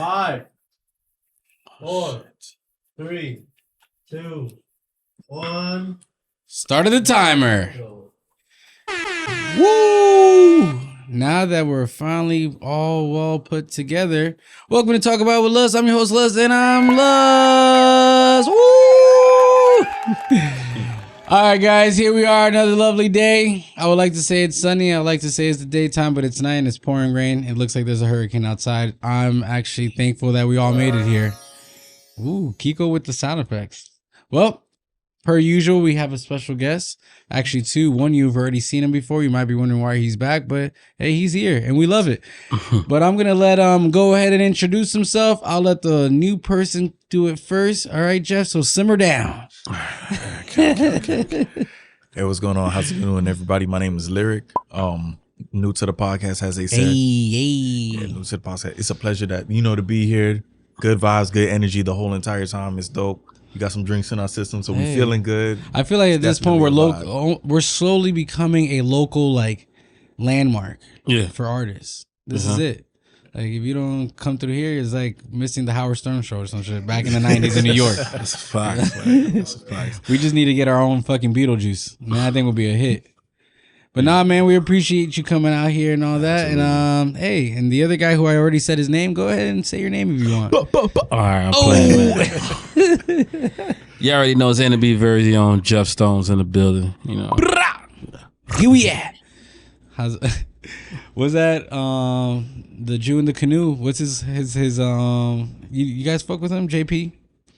5, 4, 3, 2, 1. Started the timer. Woo! Now that we're finally all well put together, welcome to Talk About with Lust. I'm your host, Lust, and I'm Lust. Woo! All right, guys, here we are, another lovely day. I would like to say it's sunny. I would like to say it's the daytime, but it's night and it's pouring rain. It looks like there's a hurricane outside. I'm actually thankful that we all made it here. Ooh, Kiko with the sound effects. Well, per usual, we have a special guest. Actually, two. One, you've already seen him before. You might be wondering why he's back, but hey, he's here, and we love it. But I'm going to let him go ahead and introduce himself. I'll let the new person do it first. All right, Jeff, so simmer down. Okay. Hey, what's going on? How's it doing, everybody? My name is Lyric. New to the podcast, as they said. Hey. Yeah, new to the podcast. It's a pleasure to be here. Good vibes, good energy the whole entire time. It's dope. We got some drinks in our system, so we're feeling good. I feel like at this point we're slowly becoming a local landmark for artists. This is it. Like if you don't come through here, it's like missing the Howard Stern show or some shit back in the 90s in New York. That's a fact. That's a fact. We just need to get our own fucking Beetlejuice. Man, I think we'll be a hit. But nah, man, we appreciate you coming out here and all that. Absolutely. And hey, and the other guy who I already said his name, go ahead and say your name if you want. All right, I'm playing, man. You already know it's N&B very own Jeff Stone's in the building. You know, here we at. Was that the Jew in the canoe? What's his you guys fuck with him, JP?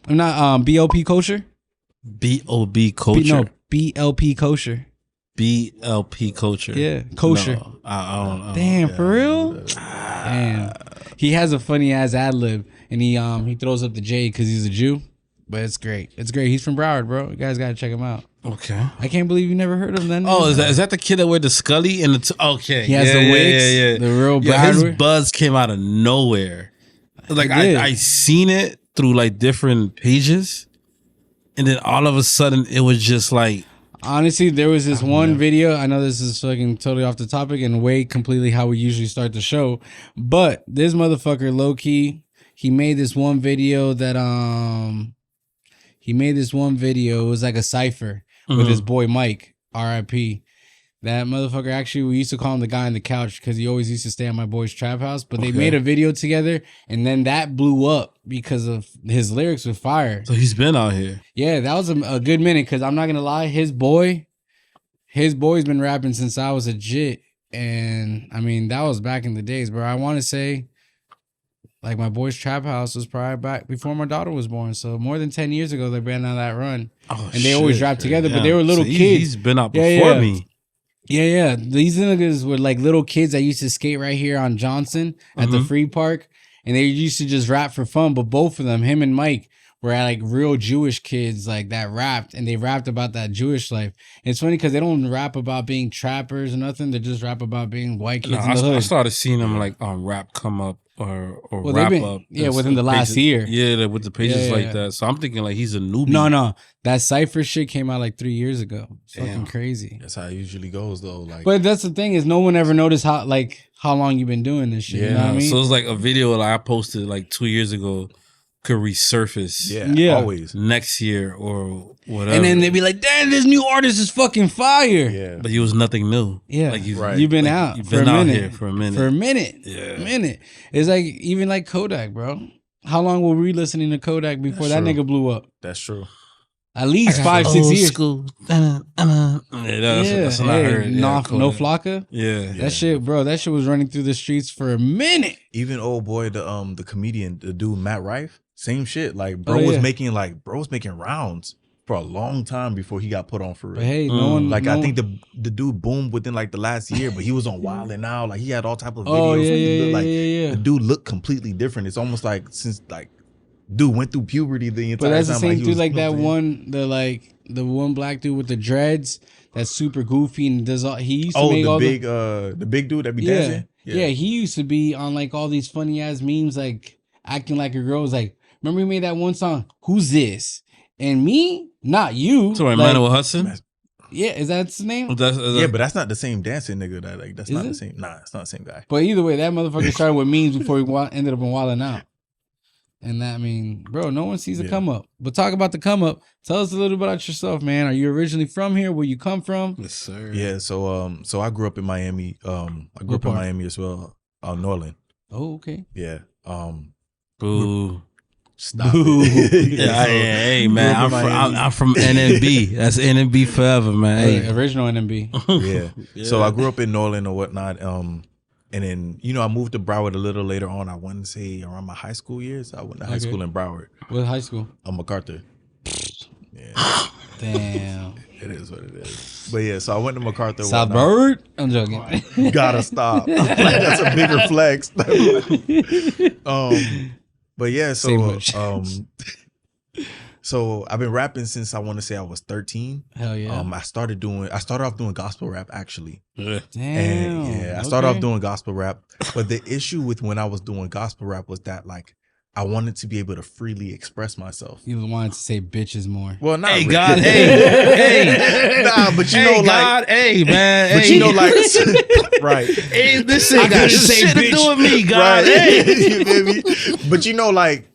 I'm not BLP kosher. B.O.B. Culture. BLP kosher. BLP Culture. Yeah, kosher. No, I don't know. Damn, for real? Damn. He has a funny ass ad lib, and he throws up the J because he's a Jew. But it's great. It's great. He's from Broward, bro. You guys gotta check him out. Okay. I can't believe you never heard of him then. Oh, is that the kid that wear the Scully and the okay? He has the wigs. The real Broward. His buzz came out of nowhere. Like I seen it through like different pages, and then all of a sudden it was just like. Honestly, there was this one video. I know this is fucking totally off the topic and way completely how we usually start the show. But this motherfucker, low key, he made this one video that it was like a cipher with his boy Mike, R.I.P. That motherfucker, actually, we used to call him the guy on the couch because he always used to stay at my boy's trap house. But they made a video together, and then that blew up because of his lyrics with fire. So he's been out here. Yeah, that was a good minute because I'm not going to lie. His boy's been rapping since I was a jit. And, I mean, that was back in the days, bro. I want to say, like, my boy's trap house was probably back before my daughter was born. So more than 10 years ago, they ran on that run. Oh, and they always rapped together, but they were little kids. He's been out before me. Yeah. These niggas were like little kids that used to skate right here on Johnson at the free park. And they used to just rap for fun. But both of them, him and Mike, were like real Jewish kids like that rapped. And they rapped about that Jewish life. And it's funny because they don't rap about being trappers or nothing. They just rap about being white kids in the hood. I started seeing them like on rap come up. Or wrap up. Yeah, within the last year. Yeah, with the pages like that. So I'm thinking like he's a newbie. No. That Cypher shit came out like 3 years ago. It's fucking crazy. That's how it usually goes though. Like, but that's the thing is no one ever noticed how long you've been doing this shit. Yeah. You know what I mean? So it's like a video that I posted like 2 years ago could resurface. Yeah. Always. Next year or whatever. And then they'd be like, damn, this new artist is fucking fire. Yeah. But he was nothing new. Yeah. Like you've been out you've for been a out minute. here for a minute. For a minute. Yeah. A minute. It's like even like Kodak, bro. How long were we listening to Kodak before that nigga blew up? That's true. At least 5-6 years. School. That's what I heard. No Flocka. Yeah. That shit, bro. That shit was running through the streets for a minute. Even old boy, the comedian, the dude Matt Rife, same shit. Like bro was making rounds for a long time before he got put on for real. But hey, no one I think the dude boomed within like the last year, but he was on Wild and Out. Like he had all type of videos. Oh yeah. The dude looked completely different. It's almost like since like dude went through puberty the entire time. But that's the same dude dude like that one, the one black dude with the dreads that's super goofy and does all he used to make all the big dude that be dancing. Yeah, he used to be on like all these funny ass memes like acting like a girl. Was like, remember he made that one song, Who's This? And me, not you. So Emmanuel Hudson? Yeah, is that his name? Yeah, but that's not the same dancing nigga. That's not the same. Nah, it's not the same guy. But either way, that motherfucker started with memes before he ended up in Wildin' Out. And that, I mean, bro, no one sees a come up. But talk about the come up. Tell us a little bit about yourself, man. Are you originally from here? Where you come from? Yes, sir. Yeah, so I grew up in Miami. I grew up in Miami as well. Norland. Oh, okay. Yeah. Boo. Stop Boo. it. Yeah, hey man, I'm from NNB. That's NNB forever, man. Hey. Original NMB. Yeah. So I grew up in Norland or whatnot. And then, I moved to Broward a little later on. I want to say around my high school years. I went to high school in Broward. What high school? MacArthur. Yeah. Damn. It is what it is. But yeah, so I went to MacArthur. South Broward? I'm joking. You gotta stop. Like, that's a bigger flex. But yeah, so I've been rapping since I want to say I was 13. Hell yeah. I started off doing gospel rap actually. Yeah. Damn. And I started off doing gospel rap. But the issue with when I was doing gospel rap was that like I wanted to be able to freely express myself. You wanted to say bitches more. Well, not Hey really. God, hey, nah, but you hey know, God, like, hey man, but hey. you know, like, right. Hey, this ain't got couldn't say shit to bitch. do with me, God. Right. Hey. You feel me? But you know, like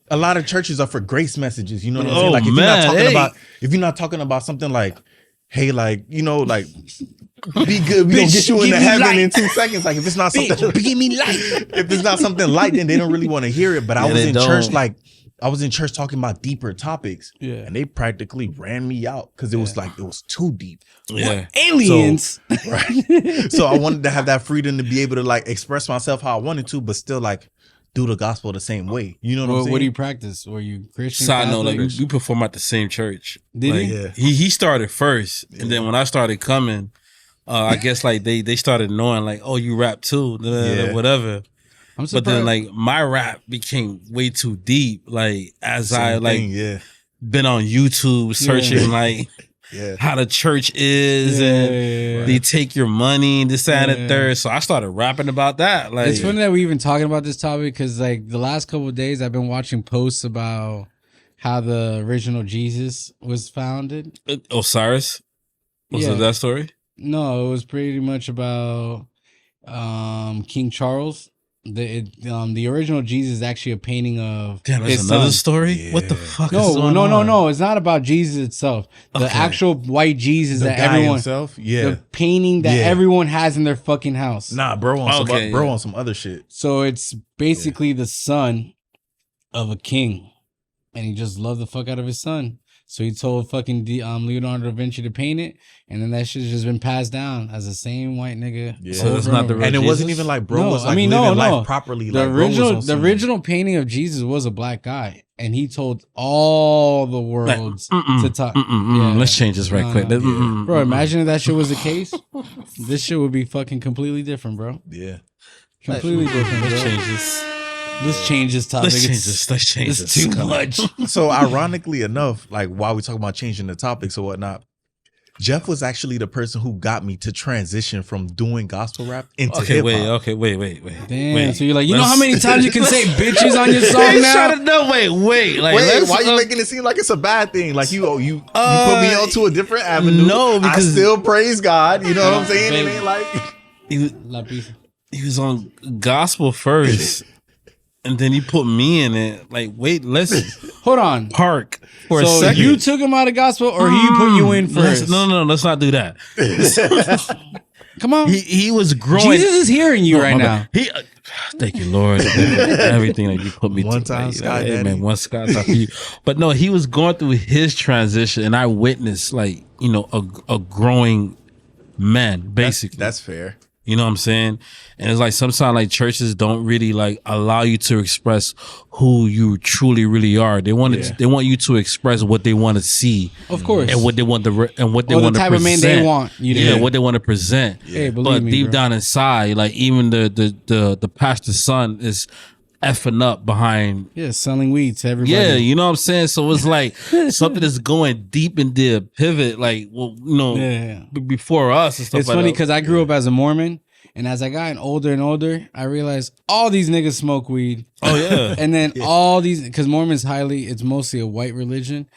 a lot of churches are for grace messages. You know what I'm saying? Oh, Like man, if you're not talking about something like, hey, like, like be good, we gonna get you into heaven in 2 seconds. Like if it's not something, Give me light. if it's not something light, then they don't really want to hear it. But I Yeah, was they in don't. church, like I was in church talking about deeper topics, Yeah. and they practically ran me out because it was like it was too deep. Yeah. Aliens. Right. So I wanted to have that freedom to be able to like express myself how I wanted to, but still like do the gospel the same way. You know what I'm saying? What do you practice? Were you Christian? Side note, Catholic? like we perform at the same church. Did Like, he? Yeah. He started first, and then when I started coming, I guess like they started knowing like, oh, you rap too, Yeah. whatever. I'm But surprised. then like my rap became way too deep. Like as I Same like thing, yeah. been on YouTube searching like Yeah. how the church is and they take your money, this, that, and the third. So I started rapping about that. Like It's funny that we even talking about this topic because like the last couple of days I've been watching posts about how the original Jesus was founded. Osiris. Was it that story? No, it was pretty much about King Charles. The original Jesus is actually a painting of Damn, that's his another son. story. Yeah. What the fuck is going No, on? no. It's not about Jesus itself. The Okay. actual white Jesus The that guy everyone, himself, yeah. the painting that Yeah. everyone has in their fucking house. Nah, bro on Okay, on some other shit. So it's basically the son of a king, and he just loved the fuck out of his son. So he told fucking Leonardo da Vinci to paint it, and then that shit's just been passed down as the same white nigga. Yeah. So it's not the real And it wasn't Jesus? even like bro No, was like I mean, living no. life properly. The like, bro was on the some- original painting of Jesus was a black guy, and he told all the worlds to talk. Yeah. Let's change this right No, quick. no. Bro, imagine if that shit was the case. This shit would be fucking completely different, bro. Yeah. Completely different, bro. Let's change this. Let's change this topic. Let's change It's- this. Let's change It's this. too Come on. much. So ironically enough, like while we talk about changing the topics or whatnot, Jeff was actually the person who got me to transition from doing gospel rap into Okay, hip wait. hop. Okay, wait. Damn. Wait. So you're like, you know how many times you can say bitches on your song He's now? trying to know. Wait. Like, Wait, let's- why you making it seem like it's a bad thing? Like you put me onto a different avenue. no, because- I still praise God. You know what I'm saying? baby. It ain't like La pizza. he was on gospel first, and then he put me in it. Like, wait, let's Hold on. park for a So second. you took him out of gospel, or he put you in first? No, let's not do that. Come on. He was growing. Jesus is hearing you right My now. bad. Thank you, Lord. Everything that you put me One through. time, Like, Sky amen. Daddy. One Sky time for you. But no, he was going through his transition, and I witnessed, like, a growing man, basically. that's fair. You know what I'm saying? And it's like sometimes like churches don't really like allow you to express who you truly really are. They want they want you to express what they want to see, Of course. and what they want to and what they Or the want to type of man present. they want you to yeah, be. what they want to present. Hey, believe But me, deep bro. down inside, like even the pastor's son is effing up behind. Yeah, selling weed to everybody. Yeah, you know what I'm saying? So it's like something that's going deep in the pivot, like, well, Yeah. before us and stuff It's like funny that. because I grew up as a Mormon, and as I got older and older, I realized all these niggas smoke weed. Oh, yeah. And then all these, because Mormon's it's mostly a white religion.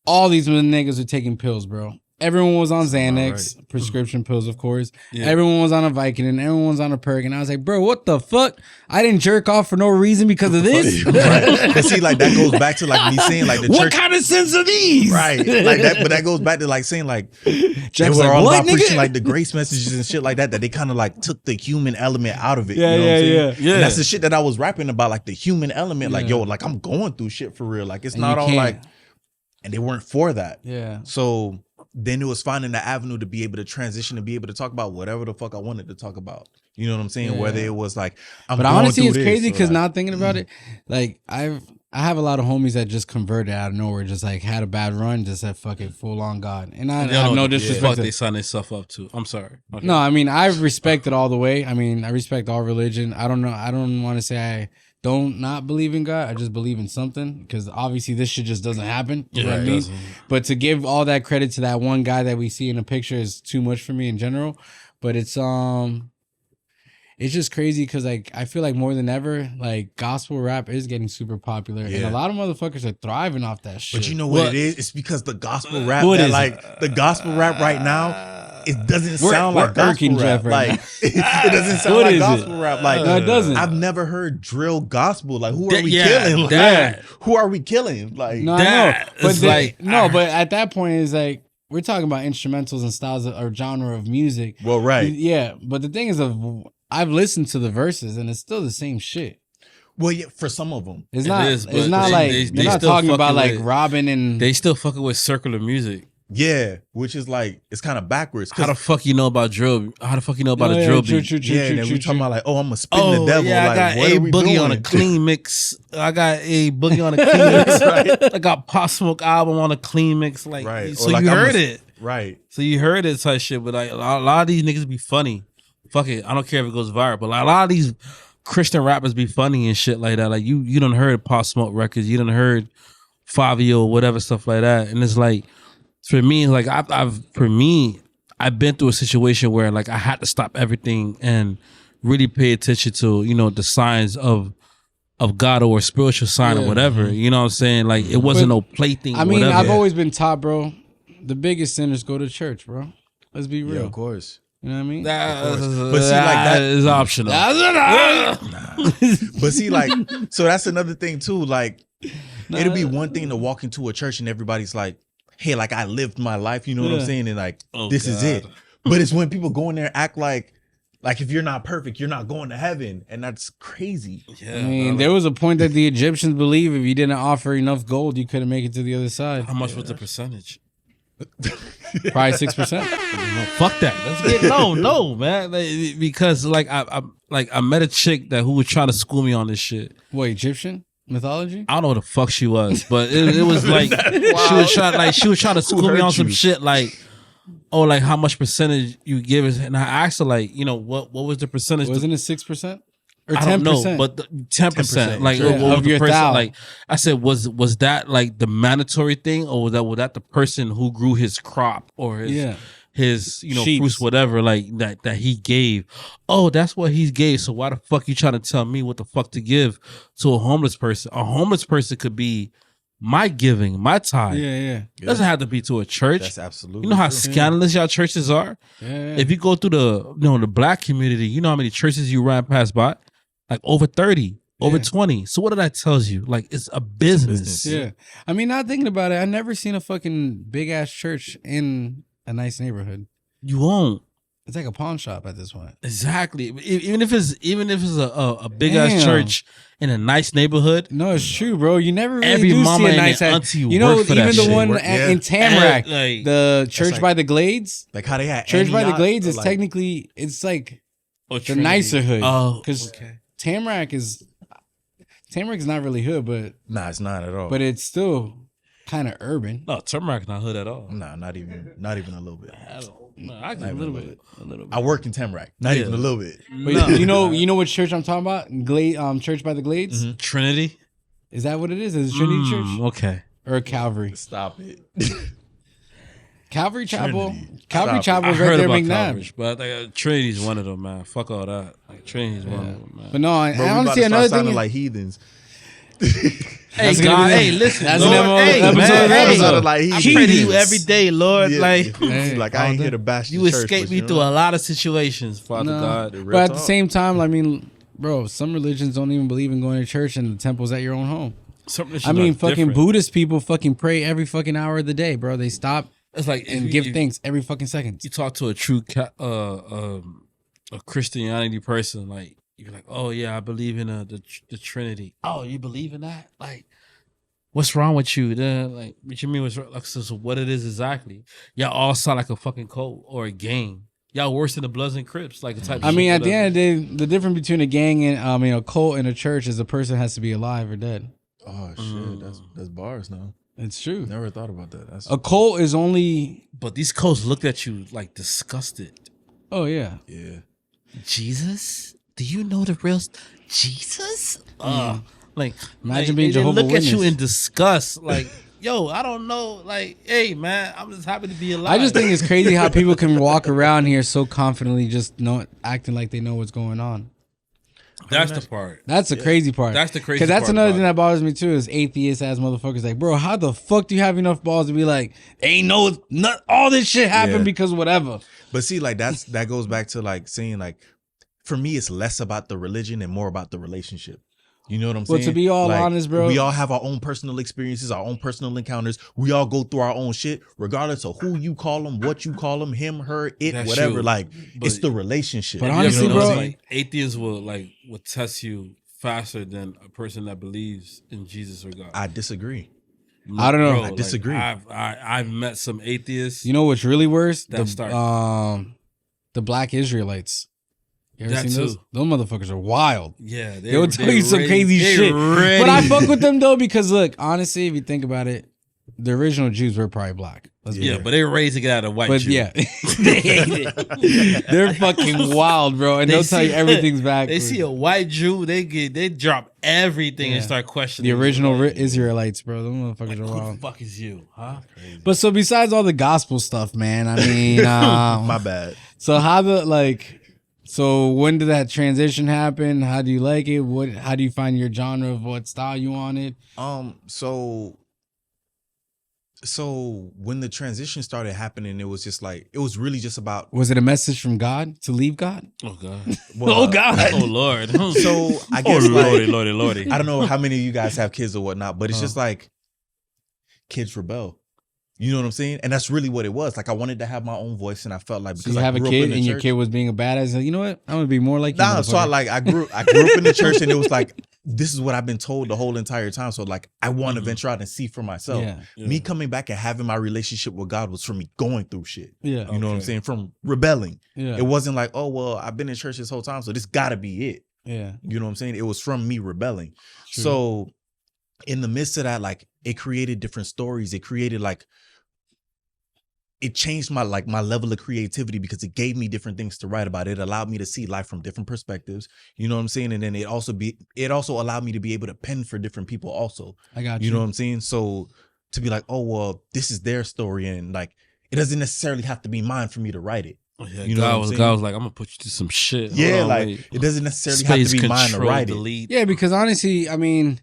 All these niggas are taking pills, bro. everyone was on Xanax, prescription pills, of course. Yeah. Everyone was on a Vicodin. Everyone was on a Perk. And I was like, bro, what the fuck? I didn't jerk off for no reason because of this. Right. But see, like that goes back to like me saying like the What church. kind of sense are these? Right. Like that, but that goes back to like saying like they Jeff's were like, all what, about nigga? preaching like the grace messages and shit like that. That they kind of like took the human element out of it. Yeah, you know what I'm saying? yeah. And that's the shit that I was rapping about, like the human element. Like, yo, like I'm going through shit for real. Like it's And not you all can't. like, and they weren't for that. Yeah. So then it was finding the avenue to be able to transition and be able to talk about whatever the fuck I wanted to talk about. You know what I'm saying? Yeah. Whether it was like, I'm But going honestly, through it's this, crazy or because like, now thinking about it, like I have a lot of homies that just converted out of nowhere, just like had a bad run, just said fuck it, full on God. And I have no disrespect. Fuck to- they sign themselves up to. I'm sorry. Okay. No, I mean I respect it all the way. I mean I respect all religion. I don't know. I don't want to say I don't not believe in God. I just believe in something because obviously this shit just doesn't happen. You know what I mean? But to give all that credit to that one guy that we see in the picture is too much for me in general. But it's just crazy because like I feel like more than ever, like gospel rap is getting super popular, and a lot of motherfuckers are thriving off that shit. But you know what it is? It's because the gospel rap What that is like the gospel rap right now, it doesn't sound we're like gospel irking rap. Jeff right Like it doesn't sound What like is gospel rap. Like No, it doesn't. I've never heard drill gospel. Like who are That- we yeah, killing? Like, that- who are we killing? Like No, That I know. But is like- but at that point it's like we're talking about instrumentals and styles or genre of music. well, right. Yeah, but the thing is, I've listened to the verses and it's still the same shit. Well, yeah, for some of them. It's It not. is, It's but not they- like they they're not still talking about fucking like with- Robin and They still fucking with circular music. Yeah, which is like it's kind of backwards. How the fuck you know about drill? How the fuck you know about Oh, a yeah, drill true, beat? true, true, Yeah, true, and then true, we talking true. about like, oh, I'm gonna spin the devil. Yeah, like, I got what a are we boogie doing? on a clean mix. I got a boogie on a clean mix. Right. I got Pop Smoke album on a clean mix. Like, Right. so Or like you I'm heard a- it. Right. So you heard it type shit. But like a lot of these niggas be funny. Fuck it. I don't care if it goes viral. But like, a lot of these Christian rappers be funny and shit like that. Like you done heard Pop Smoke records. You done heard Fabio, whatever stuff like that. And it's like, for me, like I've been through a situation where like I had to stop everything and really pay attention to, you know, the signs of God or a spiritual sign or whatever. You know what I'm saying? Like it wasn't no plaything. I mean, whatever. I've always been taught, bro. The biggest sinners go to church, bro. Let's be real. Yeah, of course. You know what I mean? But see, like that is optional. But see, like, so that's another thing too. Like, it'll be one thing to walk into a church and everybody's like, "Hey, like I lived my life," you know what I'm saying? And like, this is it. But it's when people go in there and act like if you're not perfect, you're not going to heaven, and that's crazy. Yeah, I mean, there was a point that the Egyptians believe if you didn't offer enough gold, you couldn't make it to the other side. how much was the percentage? Probably 6%. No, fuck that. Let's get no, man. Like, because like I met a chick who was trying to school me on this shit. What, Egyptian mythology? I don't know what the fuck she was, but it was like she was trying to school me on some shit like, oh, like how much percentage you give us, and I asked her like, you know, what was the percentage? Wasn't it 6%? Or 10%? I don't know, but 10%. Like Yeah, what was of the your person? thou. Like I said, was that like the mandatory thing, or was that the person who grew his crop or his you know Sheeps. fruits, whatever, like that he gave? Oh, that's what he gave. So why the fuck you trying to tell me what the fuck to give to a homeless person? A homeless person could be my giving, my tithe. Yeah. Doesn't have to be to a church. That's absolutely. You know how true. scandalous y'all churches are. Yeah. If you go through the black community, you know how many churches you ran past by? Like over 30, over 20. So what did that tells you? Like it's a business. Yeah. I mean, not thinking about it, I never seen a fucking big ass church in a nice neighborhood. You won't. It's like a pawn shop at this point. Exactly. Even if it's a big ass Damn. church in a nice neighborhood. No, it's true, bro. You never really Every do mama see a and nice their ass. auntie You know, work for that even the shit. one Yeah. in Tamarack, Like, the church like- by the Glades. Like how they had Church by the Antioch, Glades is like, technically it's like oh, the nicer hood. Oh, because okay. Tamarack is not really hood, Nah, it's not at all. but it's still kind of urban. No, Tamarack not hood at all. Nah, not even a little bit. No, I A can little bit. A little bit. I work in Tamarack. Not even a little bit. But you know what church I'm talking about? Church by the Glades. Trinity. Is that what it is? Is it Trinity Church Okay. or Calvary? Stop it. Calvary Chapel. Trinity. Calvary Stop it. Chapel I is right heard there, about McNabb. Calvary, but Trinity's one of them, man. Fuck all that. Like Trinity's one of them, man. But no, Bro, we about honestly, to start another sounding thing. like heathens. Hey That's gonna God, be the- hey, listen, that's Lord, an hey, episode man, of the hey, episode. Like, I he pray to you heathens. every day, Lord. Yeah, like, Hey, like I ain't here to bash you the church, escape but me you through know, a lot of situations, Father No. God. real But at the talk. same time, I mean, bro, some religions don't even believe in going to church and the temple's at your own home. Something I mean, fucking different. Buddhist people fucking pray every fucking hour of the day, bro. They stop It's like and give thanks every fucking second. You talk to a true a Christianity person, like you're like, oh yeah, I believe in the Trinity. Oh, you believe in that? Like, what's wrong with you? Like, what you mean? What's wrong? Like, so what it is exactly? Y'all all sound like a fucking cult or a gang. Y'all worse than the Bloods and Crips, like the type. I of mean, shit, at the whatever. end of the day, the difference between a gang and a cult and a church is a person has to be alive or dead. Oh shit, that's bars now. It's true. Never thought about that. That's A cult is only. But these cults looked at you like disgusted. Oh yeah. yeah. Jesus? Do you know the real Jesus? Like, Imagine like, being they Jehovah's look at you Witness. in disgust. Like, yo, I don't know. Like, hey, man, I'm just happy to be alive. I just think it's crazy how people can walk around here so confidently, just acting like they know what's going on. that's the part. That's the crazy part. That's the crazy Because that's part another about thing it. that bothers me too is atheist ass motherfuckers. Like, bro, how the fuck do you have enough balls to be like, ain't no, not all this shit happened Yeah. because whatever. But see, like that goes back to like saying like, for me, it's less about the religion and more about the relationship. You know what I'm Well, saying? to be all Like, honest, bro, we all have our own personal experiences, our own personal encounters. We all go through our own shit, regardless of who you call them, what you call them, him, her, it, That's whatever. true. Like, But- it's the relationship. But You ever honestly, notice, bro- like, atheists will test you faster than a person that believes in Jesus or God. I disagree. I don't know. Bro, I like, disagree. I've met some atheists. you know what's really worse? That The black Israelites. You ever That seen those? too. Those motherfuckers are wild. yeah, They will tell you some crazy shit. But I fuck with them though because look, honestly, if you think about it, the original Jews were probably black. Let's be Yeah, real. but they raised to get out of white But Jew. yeah, they hate it. They're fucking wild, bro, and They they'll tell you see- everything's back. They see a white Jew, they drop everything and Yeah. start questioning the original like, Israelites, bro. Those motherfuckers like, are who the wild. fuck is you, huh? But so besides all the gospel stuff, man, I mean, My bad. so how so when did that transition happen? How do you like it? How do you find your genre of what style you wanted? So when the transition started happening, it was just like, it was really just about, Was it a message from God to leave God? Oh god. Oh God! Oh lord. So I Oh guess lordy, like, lordy, lordy. I don't know how many of you guys have kids or whatnot, but it's just like kids rebel. You know what I'm saying? And that's really what it was. Like I wanted to have my own voice, and I felt like So because you I have a grew up kid in the and your church- kid was being a badass. Like, you know what? I'm gonna be more like you. Nah, so motherfucker. I grew up in the church, and it was like, this is what I've been told the whole entire time. So like I want to venture out and see for myself. Yeah. Me coming back and having my relationship with God was from me going through shit. Yeah. You know what I'm Okay. saying? From rebelling. Yeah. It wasn't like, oh well, I've been in church this whole time, so this gotta be it. Yeah. You know what I'm saying? It was from me rebelling. True. So in the midst of that, like it created different stories. It created like, it changed my level of creativity because it gave me different things to write about. It allowed me to see life from different perspectives. You know what I'm saying? And then it also allowed me to be able to pen for different people also. I got you. You know what I'm saying? So to be like, oh well, this is their story, and like it doesn't necessarily have to be mine for me to write it. Oh, yeah, You know what I'm saying? God was like, I'm gonna put you through some shit. Hold Yeah, on, like wait. it doesn't necessarily have to be mine to write it. delete. Yeah, because honestly, I mean,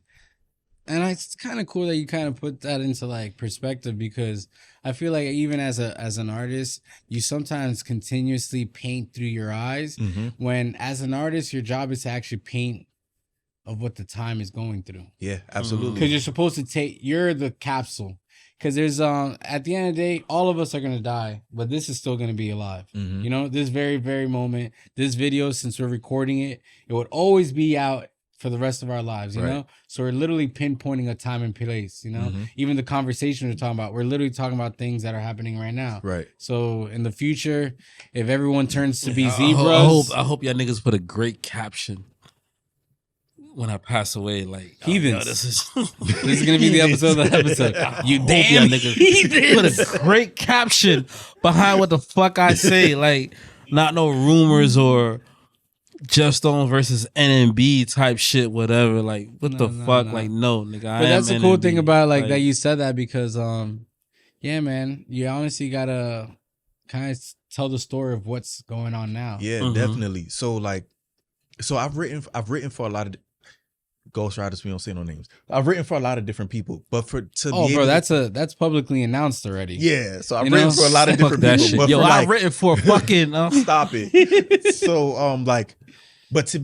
and it's kind of cool that you kind of put that into like perspective because I feel like even as an artist, you sometimes continuously paint through your eyes when as an artist, your job is to actually paint of what the time is going through. Yeah, absolutely. Because you're supposed to you're the capsule. Because there's at the end of the day, all of us are gonna die, but this is still gonna be alive. Mhm. You know, this very, very moment, this video, since we're recording it, it would always be out for the rest of our lives, you Right. know? So we're literally pinpointing a time and place, you know? Mhm. Even the conversation we're talking about, we're literally talking about things that are happening right now. Right. So in the future, if everyone turns to be I zebras, hope y'all niggas put a great caption when I pass away. Like Heathens. yo, this is this is gonna be the episode of the episode. You hope damn y'all niggas heathens. put a great caption behind what the fuck I say. Like not no rumors or Jeff Stone versus NMB type shit, whatever. Like what the No, fuck? no. Like no, nigga. But that's the cool thing about like that you. you said that because yeah, man, you honestly gotta kind of tell the story of what's going on now. Yeah, Mhm. definitely. So like, so I've written for a lot of, ghostwriters. We don't say no names. I've written for a lot of different people, but that's publicly announced already. yeah. So I've You written know? for a lot of Fuck different that people. shit. But Yo, for, I've written for fucking. stop it. So but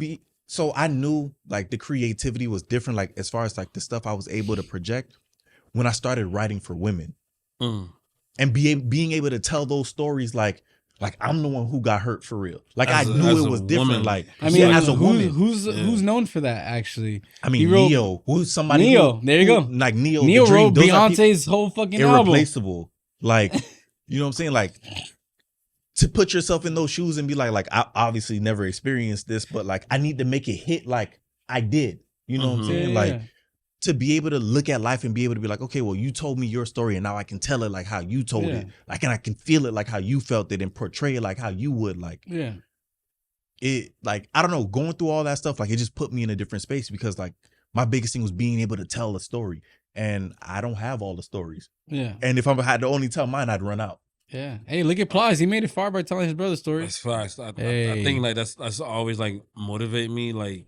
so I knew like the creativity was different. Like as far as like the stuff I was able to project when I started writing for women, and being able to tell those stories like I'm the one who got hurt for real. Like I knew it was different. Woman. Like I mean, as a woman, who's known for that actually? I mean, He wrote- Neo, who's somebody? Neo, there you go. Like Neo. Neo The Dream, wrote those are Beyonce's whole fucking album. irreplaceable. Like, you know what I'm saying? Like, to put yourself in those shoes and be like I obviously never experienced this, but like I need to make it hit like I did. You know what I'm saying? Yeah, Like yeah. to be able to look at life and be able to be like, okay, well, you told me your story and now I can tell it like how you told it. Like, and I can feel it like how you felt it and portray it like how you would. Like, Yeah. it, like, I don't know, going through all that stuff, like it just put me in a different space because like my biggest thing was being able to tell a story. And I don't have all the stories. Yeah. And if I had to only tell mine, I'd run out. Yeah. Hey, look at Plies. He made it far by telling his brother's story. That's facts. I Hey. think like that's always like motivate me. Like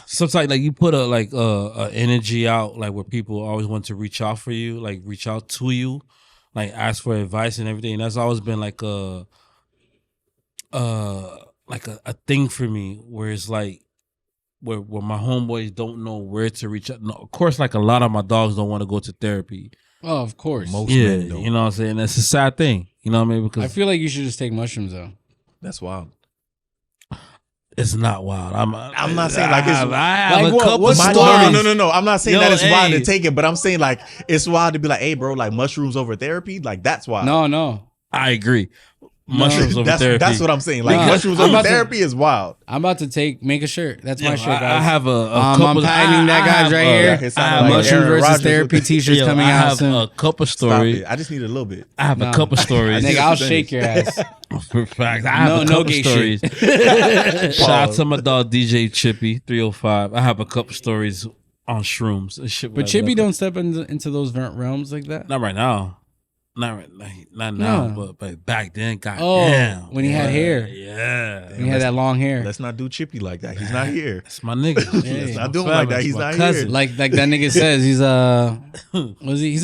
sometimes like you put a energy out like where people always want to reach out for you, like reach out to you, like ask for advice and everything. And that's always been like a thing for me where it's like where my homeboys don't know where to reach out. No, of course, like a lot of my dogs don't want to go to therapy. Oh, of course. Most Yeah, men don't. you know what I'm saying? That's a sad thing. You know what I mean? I Because feel like you should just take mushrooms though. That's wild. it's not wild. I'm not saying like it's I have like a what- couple what's stories. No. I'm not saying Yo, that it's wild hey. to take it, but I'm saying like it's wild to be like, hey, bro, like mushrooms over therapy, like that's wild. No. I agree. Mushrooms over that's, therapy. That's what I'm saying. Like Nah, mushrooms I'm over about to- therapy is wild. I'm about to make a shirt. That's my Yo, shirt, guys. I have a I'm couple. patenting that, guys, right here. It sounded I have like Mushroom Aaron versus Rodgers therapy with- t-shirts Yo, coming I out have soon. a couple Stop stories. it. I just need a little bit. I have Nah. a couple stories. Nigga, I'll shake your ass. For fact, I have a No couple gay stories. shit. Shout out to my dog DJ Chippy 305. I have a couple stories on shrooms and shit. But Chippy don't step into those realms like that. Not right now. Not now, No. but back then, goddamn. When he had hair. Yeah. When he had that long hair. Let's not do Chippy like that. He's not here. That's my nigga. Hey. Let's not do him like that. He's not here. Like that nigga says, he's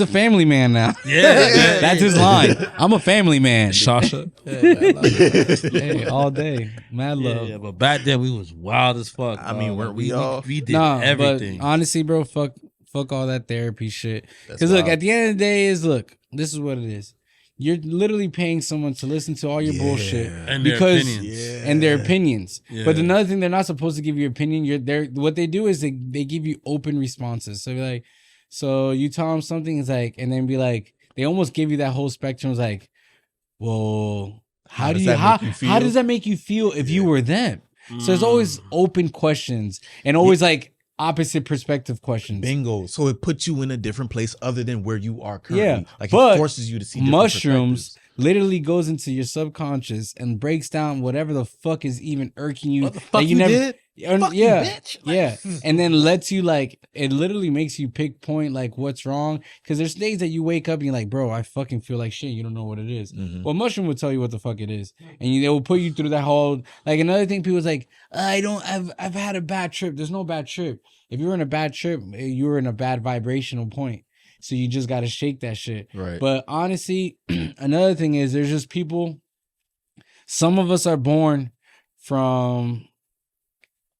a family man now. Yeah. That's his line. I'm a family man. Shasha. Hey, all day. Mad love. Yeah, but back then we was wild as fuck. I mean, dog. weren't we all? We did Nah, everything. but honestly, bro, fuck all that therapy shit. That's Because look, wild. at the end of the day, this is what it is. You're literally paying someone to listen to all your bullshit And their because opinions. and their opinions. Yeah. But another thing, they're not supposed to give you opinion. What they do is they give you open responses. So like, so you tell them something, it's like, and then be like, they almost give you that whole spectrum. It's like, well, how does that make you feel? does that make you feel if you were them? So it's always open questions and always like opposite perspective questions. Bingo. So it puts you in a different place other than where you are currently. Yeah, Like but it forces you to see different mushrooms perspectives. literally goes into your subconscious and breaks down whatever the fuck is even irking you. What the fuck that you did? Yeah, yeah, and then lets you like it literally makes you pinpoint like what's wrong because there's days that you wake up and you're like, bro, I fucking feel like shit. You don't know what it is. Mhm. Well, mushroom will tell you what the fuck it is, and they will put you through that whole like another thing. People's like, I've had a bad trip. There's no bad trip. If you're in a bad trip, you're in a bad vibrational point. So you just got to shake that shit. Right. But honestly, another thing is there's just people, some of us are born from,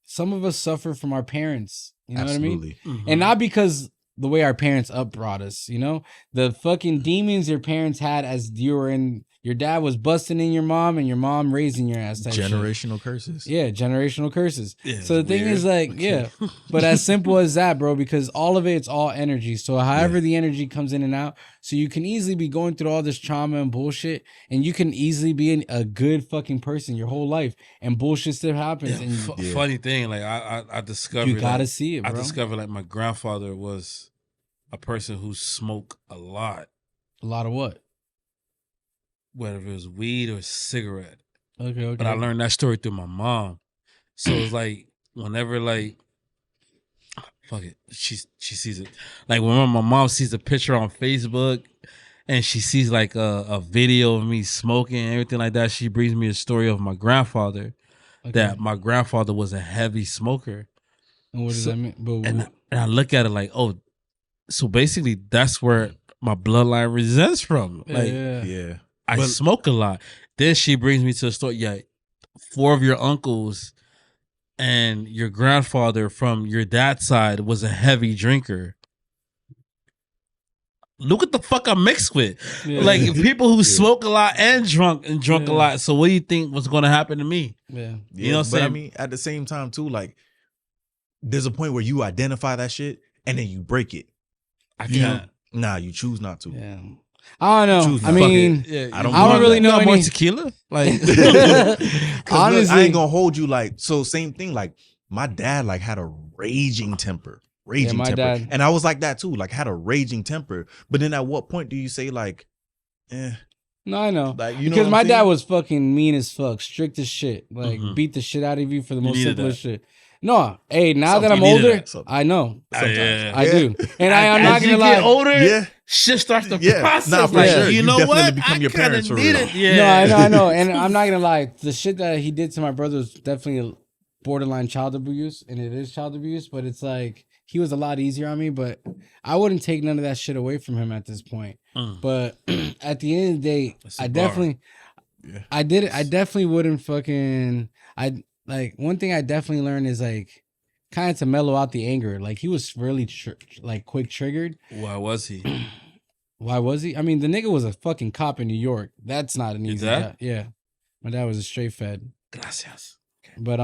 some of us suffer from our parents. You know what I mean? Absolutely. Mm-hmm. And not because the way our parents brought us, you know? The fucking demons your parents had as you were in, your dad was busting in your mom and your mom raising your ass type shit. Generational curses. Yeah, generational curses. Yeah, So the thing weird. is like, yeah, but as simple as that, bro, because all of it's all energy. So however the energy comes in and out, so you can easily be going through all this trauma and bullshit, and you can easily be a good fucking person your whole life, and bullshit still happens. And Funny thing, like I discovered, you gotta like, see it, bro. I discovered like my grandfather was a person who smoked a lot, A lot of what? whether it was weed or cigarette. Okay. But I learned that story through my mom. So it's like whenever like fuck it, she sees it. Like when my mom sees a picture on Facebook and she sees like a video of me smoking and everything like that, she brings me a story of my grandfather. Okay. That my grandfather was a heavy smoker. And what does So- that mean? But And I look at it like, oh, so basically that's where my bloodline resents from. Like, Yeah. I But- smoke a lot. Then she brings me to the store. Yeah, 4 of your uncles and your grandfather from your dad's side was a heavy drinker. Look what the fuck I'm mixed with. Yeah. Like people who smoke a lot and drunk a Yeah. lot. So what do you think was going to happen to me? yeah, You know what I'm but I saying? mean, at the same time too, like there's a point where you identify that shit and then you break it. I You know? can't. Nah, you choose not to. yeah. I don't know. Choose I not. mean, Yeah, I don't I don't want really that. know more any. tequila. Like, 'Cause look, Honestly, I ain't gonna hold you like so. Same thing. Like my dad, like had a raging temper, my temper, dad- and I was like that too. Like had a raging temper. But then at what point do you say like, no, I know. like you know? Because what my I'm dad saying? was fucking mean as fuck, strict as shit, like Mhm. beat the shit out of you for the most needed simplest shit. No, hey, now that Sometimes I'm you needed older, that, sometimes. I know, Sometimes. I do, and I'm not as gonna you lie. get older, Yeah. shit starts to Yeah. process. Nah, for like, sure. you You know definitely what? become I your kinda parents for need real. it. Yeah. No, I know, and I'm not gonna lie. The shit that he did to my brother was definitely borderline child abuse, and it is child abuse. But it's like he was a lot easier on me, but I wouldn't take none of that shit away from him at this point. Mm. But at the end of the day, That's a I bar. definitely, Yeah. I did it. I definitely wouldn't fucking. I like one thing I definitely learned is like kind of to mellow out the anger. Like he was really like quick triggered. Why was he? Why was he? I mean, the nigga was a fucking cop in New York. That's not an Your easy. dad? Yeah, my dad was a straight fed. Gracias. But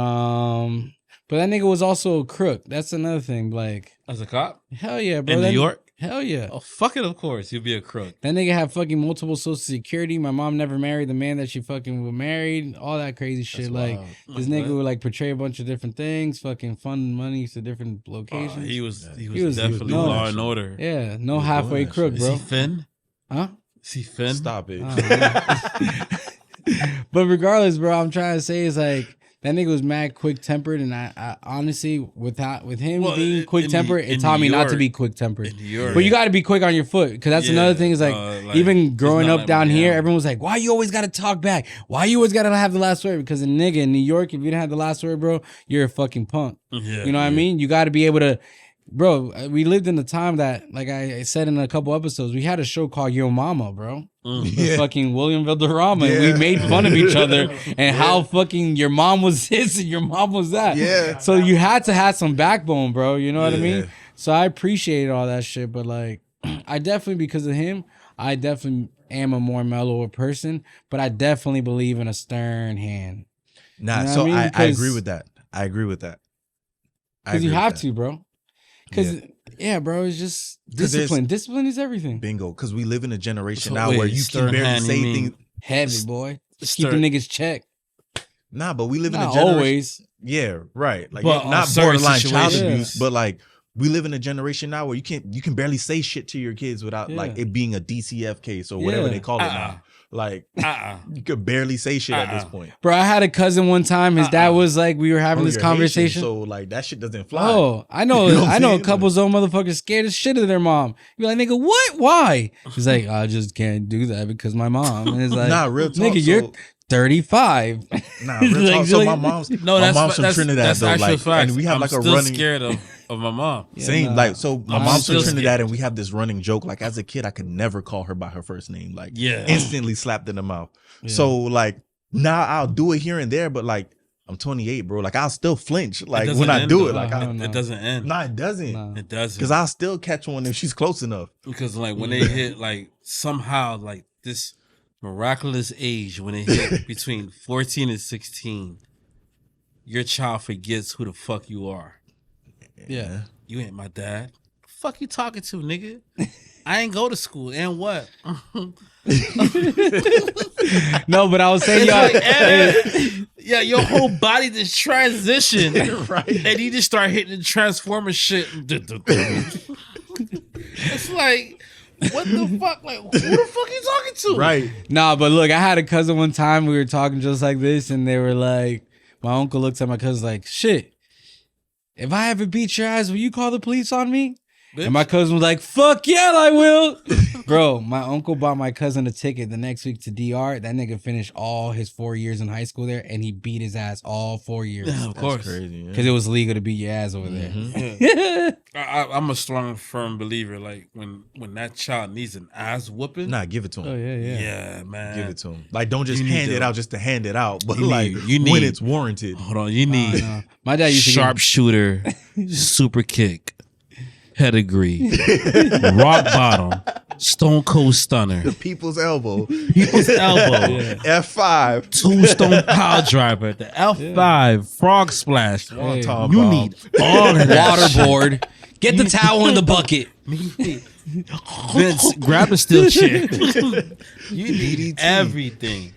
that nigga was also a crook. That's another thing. Like As a cop hell yeah, bro. in New That- York? Hell yeah. Oh, fuck it, of course. You'd be a crook. That nigga had fucking multiple social security. My mom never married the man that she fucking married. All that crazy shit. Like this nigga would like portray a bunch of different things. Fucking fund money to different locations. He was was definitely doing Law that and shit. Order. Yeah, no He was doing halfway that crook, shit. Is bro. he Finn? Huh? Is he Finn? Stop it. But regardless, bro, I'm trying to say is like that nigga was mad quick tempered, and I honestly with him Well, being quick tempered, in it taught me New not to York- be quick tempered. In New York. But you got to be quick on your foot because that's Yeah, another thing. Is like, even growing it's not up like down here, Miami. everyone was like, "Why you always got to talk back? Why you always got to have the last word?" Because a nigga in New York, if you didn't have the last word, bro, you're a fucking punk. Yeah, You know what I mean? You got to be able to. Bro, we lived in the time that, like I said in a couple episodes, we had a show called Yo Mama, bro. With Yeah. fucking William Valderrama. And we Yeah. made fun of each other and how fucking your mom was this and your mom was that. Yeah. So you had to have some backbone, bro. You know what I mean? Yeah. So I appreciated all that shit, but like, I definitely, because of him, I definitely am a more mellower person, but I definitely believe in a stern hand. Nah, You know so what I mean? I Because- agree with that. I agree with that. Because you have to, bro. Because, Yeah. yeah, bro, it's just 'Cause there's- discipline. Discipline is everything. Bingo. Because we live in a generation So now wait, where you stern can barely hand, you say mean- things. Heavy, boy. Just keep the Stern- niggas check. Nah, but we live in Not a generation. always. Yeah, right. Like But on not certain borderline child situations. abuse, but like we live in a generation now where you can barely say shit to your kids without like Yeah. it being a DCF case or whatever Yeah. they call it now. Like you could barely say shit at this point. Bro, I had a cousin one time. His dad was like, we were having Oh, this you're Haitian, conversation. so like that shit doesn't fly. Oh, I know, You know what I'm I know a saying? couple of motherfuckers scared as shit of their mom. You're like, nigga, what? Why? He's like, I just can't do that because my mom. And it's like, Nah, real talk. nigga, you're 35. Nah, real talk. So my mom's No, my that's mom's from that's, Trinidad that's though. actual Like, facts. and we have I'm like a still running scared of my mom. same. nah. Like, so my I'm mom's from still Trinidad, scared. and we have this running joke. Like, as a kid, I could never call her by her first name. Like, Yeah. instantly slapped in the mouth. Yeah. So like now I'll do it here and there, but like I'm 28, bro. Like I'll still flinch. Like doesn't when I end, do though. it, like Oh, I, no. It doesn't end. nah, it doesn't. Nah. It doesn't. Because I'll still catch one if she's close enough. Because like when they hit like somehow like this miraculous age when they hit between 14 and 16, your child forgets who the fuck you are. Yeah. You ain't my dad. Fuck you talking to, nigga? I ain't go to school. And what? No, but I was saying, It's y'all. like, yeah, your whole body just transition. Right. And you just start hitting the Transformer shit. It's like, what the fuck? Like, who the fuck you talking to? Right. Nah, but look, I had a cousin one time. We were talking just like this, and they were like, my uncle looked at my cousin like, shit, if I ever beat your ass, will you call the police on me? And my cousin was like, fuck yeah, I will. Bro, my uncle bought my cousin a ticket the next week to DR. That nigga finished all his 4 years in high school there, and he beat his ass all 4 years. Yeah, of course. Crazy. Because it was legal to beat your ass over there. I'm a strong, firm believer. Like when that child needs an ass whooping, Nah, give it to him. Oh, yeah. yeah, man, Give it to him. Like, don't just You need hand it to- out just to hand it out, but You like need- when it's warranted. Hold on, you need No. My dad used to sharpshooter, super kick, pedigree, rock bottom, stone cold stunner, The people's elbow, people's elbow, F5. tombstone power driver, the F5, frog splash. Wrong Hey. Tom You Bob. need all of that. waterboard. Get the towel in the bucket. Vince, grab the steel chair. You need everything.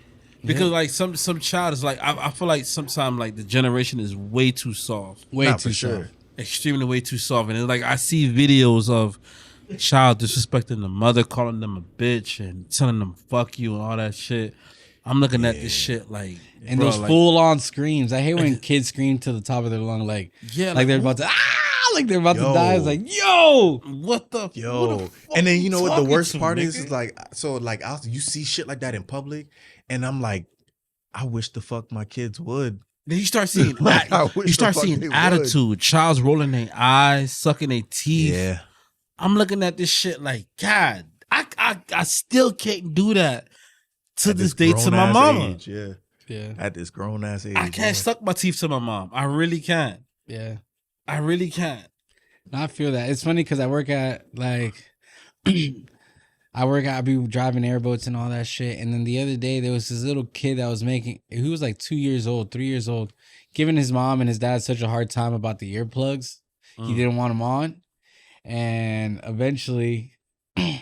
Because like some child is like I feel like sometimes like the generation is way too soft. Way Nah, too for sure. soft. Extremely way too soft. And it's like I see videos of child disrespecting the mother, calling them a bitch and telling them fuck you and all that shit. I'm looking at this shit like And bro, those like, full on screams. I hate when kids scream to the top of their lung, like like they're about to like they're about to Yo. die. It's like, yo, what the Yo, who the fuck and then you know what the talking worst to, part nigga? is like, so like you see shit like that in public, and I'm like, I wish the fuck my kids would. Then you start seeing Like, I wish you start the fuck seing they would. attitude. Child's rolling their eyes, sucking their teeth. Yeah, I'm looking at this shit like, God, I still can't do that to At this day to my grown-ass mama. age, yeah, yeah, at this grown ass age, I can't suck my teeth to my mom. I really can't. yeah. I really can't. No, I feel that. It's funny because I work at like, I be driving airboats and all that shit. And then the other day there was this little kid that was making. He was like 2 years old, 3 years old, giving his mom and his dad such a hard time about the earplugs. He didn't want them on, and eventually, I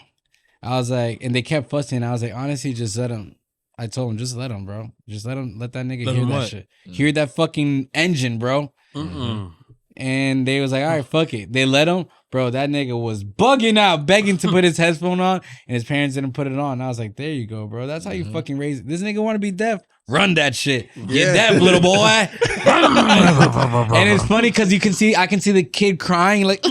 was like, and they kept fussing. I was like, honestly, just let him. I told him, just let him, bro. Just let him. Let that nigga Let hear him that what? shit. Hear that fucking engine, bro. Mm-mm. And they was like, all right, fuck it. They let him. Bro, that nigga was bugging out, begging to put his headphone on, and his parents didn't put it on. And I was like, there you go, bro. That's how you fucking raise it. This nigga want to be deaf. Run that shit. Get Yeah. deaf, little boy. And it's funny because I can see the kid crying, like,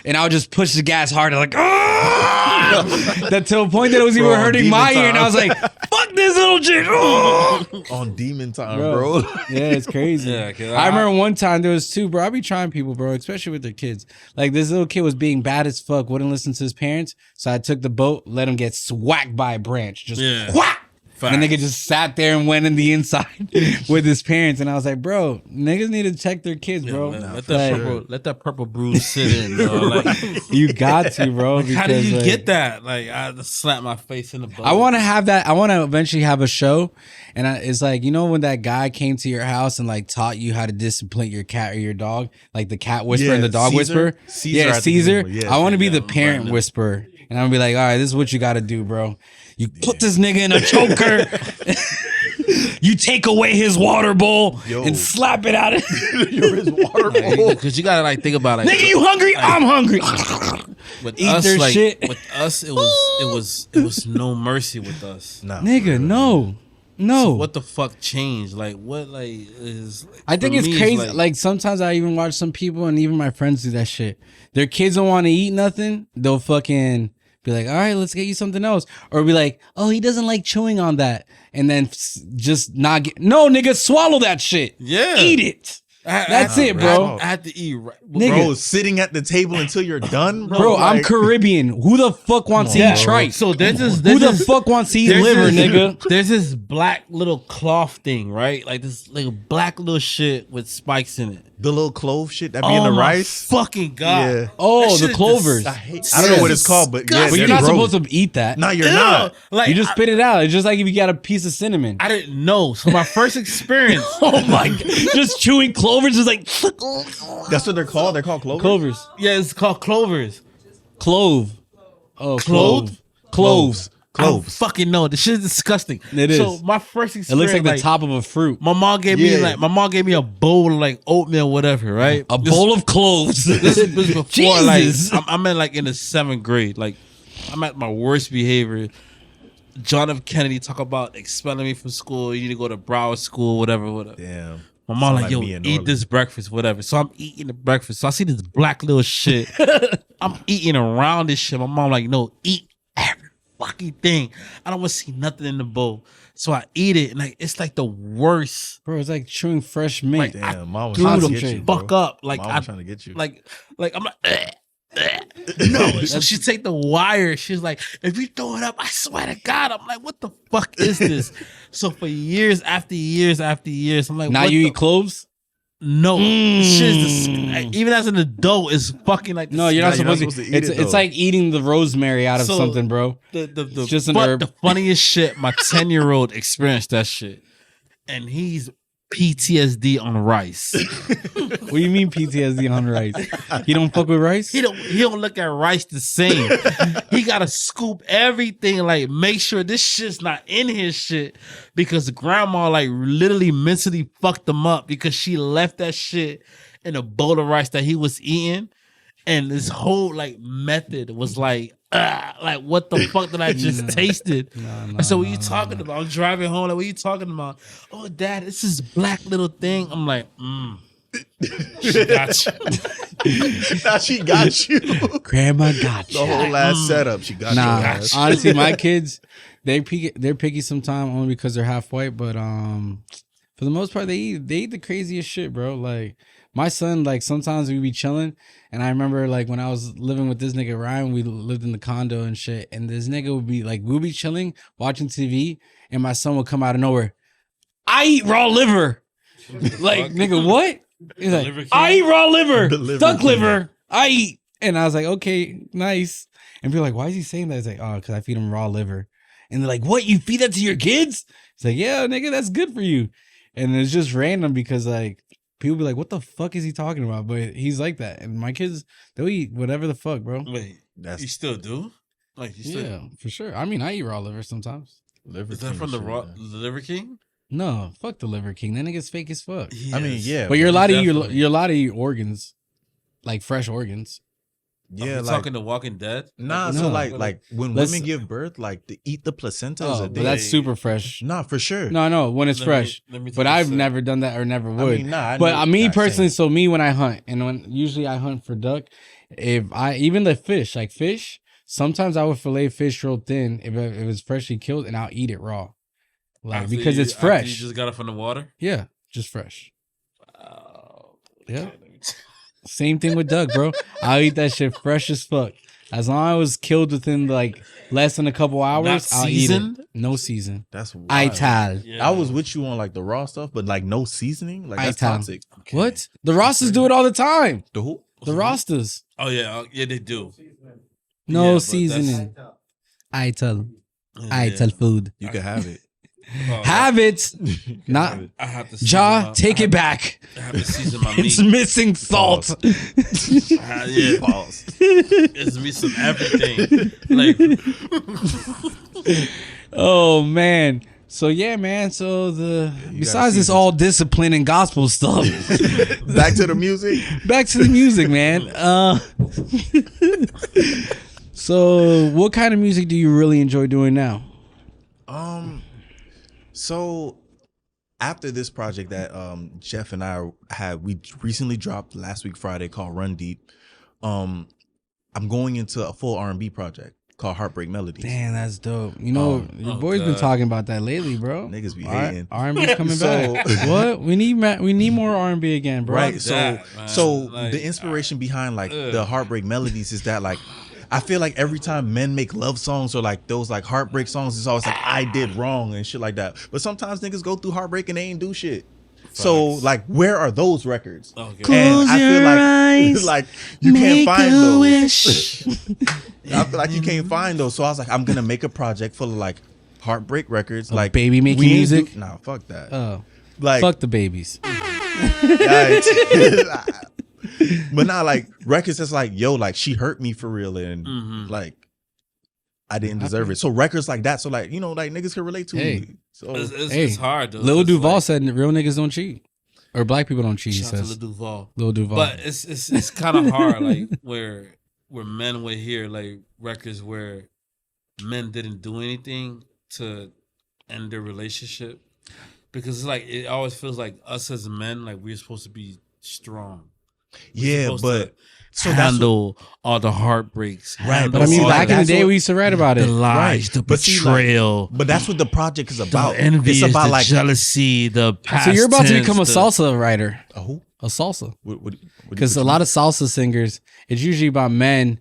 and I would just push the gas harder, like, that to a point that it was even Bro, hurting demon my ear. And time. I was like, fuck this little shit. on demon time, Bro. bro. Yeah, it's crazy. Yeah, 'cause I remember one time there was two, bro. I be trying people, bro, especially with their kids. Like this little kid was being bad as fuck, wouldn't listen to his parents. So I took the boat, let him get swacked by a branch. Just Yeah. whack. And the Facts. nigga just sat there and went in the inside with his parents. And I was like, bro, niggas need to check their kids, bro. Let Like, that purple bruise sit in, bro. Like, you got to, bro. how do because, you like, get that? Like, I just slap my face in the boat. I want to have that. I want to eventually have a show, and it's like, you know, when that guy came to your house and like taught you how to discipline your cat or your dog, like the cat whisperer Yeah, and the dog Caesar? whisperer. Caesar Yeah, at the Caesar. beginning, yeah. I want to be Yeah, the parent Brandon. whisperer, and I'm gonna be like, all right, this is what you got to do, bro. You put this nigga in a choker. You take away his water bowl Yo. and slap it out. You're his water bowl. because you gotta like think about it. Nigga, you hungry? I'm hungry. With eat us, their like shit. with us, it was no mercy with us. Nah, Nigga, no. No. So what the fuck changed? Like what like is? I think for it's me, crazy. Like sometimes I even watch some people and even my friends do that shit. Their kids don't want to eat nothing. They'll fucking be like, all right, let's get you something else. Or be like, oh, he doesn't like chewing on that. And then just not get, no, nigga, swallow that shit. Yeah. Eat it. That's it, bro. I had to eat. Right. Nigga. bro, sitting at the table until you're done, bro. Bro, I'm like- Caribbean. Who the fuck wants to Come on, eat bro. tripe? So there's this. Who There's the this, fuck wants to eat there's liver, this- nigga? There's this black little cloth thing, right? Like this like black little shit with spikes in it. the little clove shit that be in the my rice. fucking god! Yeah. Oh, That the shit is clovers. I don't know what it's called, but yeah, But you're they're not gross. supposed to eat that. No, you're Ew. not. Like You just spit it out. It's just like if you got a piece of cinnamon. I didn't know. So my first experience. Oh my god! Just chewing clovers is like That's what they're called. They're called clovers. clovers. Yeah, it's called clovers. Clove. Oh, Clove? Cloves. I don't Cloves. fucking know. This shit is disgusting. It is. So my first experience. It looks like the top of a fruit. My mom gave Yeah. me a bowl of like oatmeal, whatever, right? A bowl of cloves. This was before Jesus. like I'm in like in the 7th grade. Like I'm at my worst behavior. John F. Kennedy talk about expelling me from school. You need to go to Broward School, whatever. Damn. My mom Sound like, like yo, me in eat Northern. this breakfast, whatever. So I'm eating the breakfast. So I see this black little shit. I'm eating around this shit. My mom like, no, eat every fucking thing. I don't want to see nothing in the bowl. So I eat it, and like it's like the worst. Bro, it's like chewing fresh mint. Like, Damn, mom was Threw trying to the get you, fuck bro. up. Like Mom was trying to get you. like I'm like. No, so she take the wire. She's like, if you throw it up, I swear to God. I'm like, what the fuck is this? So for years after years after years, I'm like, Now what you the- eat cloves? No, shit's even as an adult, it's fucking like No, you're not Nah, you're not supposed to. supposed to eat it, It's though. like eating the rosemary out of So- something, bro. the It's just an herb. The funniest shit, my 10-year-old experienced that shit, and he's PTSD on rice. What do you mean PTSD on rice? You don't fuck with rice? He don't look at rice the same. He gotta scoop everything, like make sure this shit's not in his shit, because grandma like literally mentally fucked him up because she left that shit in a bowl of rice that he was eating, and this whole like method was like what the fuck did I just tasted? I said, what you talking about? I'm driving home, like what you talking about? Oh, Dad, it's this black little thing. I'm like, she got you. Now she got you. Grandma got The you. whole last setup, she got Nah, your ass. honestly, my kids, they're picky sometimes only because they're half white, but for the most part, they eat the craziest shit, bro. Like my son, like sometimes we be chilling, and I remember like when I was living with this nigga Ryan, we lived in the condo and shit, and this nigga would be like, we'll be chilling watching TV, and my son would come out of nowhere. I eat raw liver. Like nigga, what? He's like, Liver King? I eat raw liver, The Liver duck King. liver. I eat, and I was like, okay, nice. And people are like, why is he saying that? He's like, oh, because I feed him raw liver. And they're like, what? You feed that to your kids? It's like, yeah, nigga, that's good for you. And it's just random because like people be like, what the fuck is he talking about? But he's like that. And my kids, they'll eat whatever the fuck, bro. Wait, That's you still do? Like you still? Yeah, for sure. I mean, I eat raw liver sometimes. Liver Is that King from the shit, raw, man. the Liver King? No, fuck the liver king. That nigga's fake as fuck. I mean, yeah, But you're allowed to eat definitely. you're allowed to eat organs, like fresh organs. Yeah, yeah, like talking to Walking Dead. nah. No. So like when Let's- women give birth, like to eat the placenta is Oh, a but thing. that's super fresh. Nah, for sure. No, no, when it's Let me- fresh. let me take But a I've sip. never done that or never would. I mean, nah. I But know me that personally, saying. so me when I hunt, and when usually I hunt for duck, if I even the fish, like fish, sometimes I would fillet fish real thin if it was freshly killed, and I'll eat it raw, like After because you- it's after fresh. You just got it from the water. Yeah, just fresh. Oh, Yeah. okay, let me- Same thing with duck, bro. I'll eat that shit fresh as fuck. As long as it was killed within like less than a couple hours, Not I'll seasoned? eat it. No season. That's wild. Ital. Yeah. I was with you on like the raw stuff, but like no seasoning, like that's Ital. toxic. What? The Rastas do it all the time. The who? The Rastas. Oh yeah, yeah, they do. No Yeah, but seasoning. Ital. Yeah. Ital food. You can have it. Oh, Have it. You can Not have it. I have to. Ja, season my- take I it back. I have to season my It's meat. missing salt. Yeah, Pause. it's me some everything. Like, Oh man. So yeah, man. So gotta besides this season. all discipline and gospel stuff, Back to the music. back to the music, man. So what kind of music do you really enjoy doing now? So after this project that Jeff and I we recently dropped last week Friday called Run Deep. I'm going into a full R&B project called Heartbreak Melodies. Damn, that's dope. You know, your oh, boy's been God. talking about that lately, bro. Niggas be hating. R&B's coming So- back. What? We need more R&B again, bro. Right. So that, man. so Like, the inspiration behind like the Heartbreak Melodies is that like I feel like every time men make love songs or like those like heartbreak songs, it's always like I did wrong and shit like that. But sometimes niggas go through heartbreak and they ain't do shit. So Facts. like where are those records? Okay. And I feel your like eyes, like you can't find a those. wish. I feel like you can't find those. So I was like, I'm gonna make a project full of like heartbreak records, like baby making we ain't music? Nah, fuck that. Oh, Like fuck the babies. Yikes. But not like records that's like, yo, like she hurt me for real and like I didn't deserve it. So records like that, so like, you know, like niggas can relate to Hey. me. So It's hard though. Lil It's Duval like- said real niggas don't cheat. Or black people don't cheat, he Shout out to says. Lil Duval. Lil Duval. But it's kind of hard, like where men would hear like records where men didn't do anything to end their relationship, because it's like it always feels like us as men, like we're supposed to be strong. Yeah, supposed but to so that's what, handle all the heartbreaks. Right, But I mean, See, back in the that's day, what- we used to write about the it. lies, Right. the But see, like, betrayal, but that's what the project is the about. envy, It's about the like jealousy, the past So you're about to become a tense, salsa writer, a who? a salsa, What because a lot of salsa singers, it's usually about men,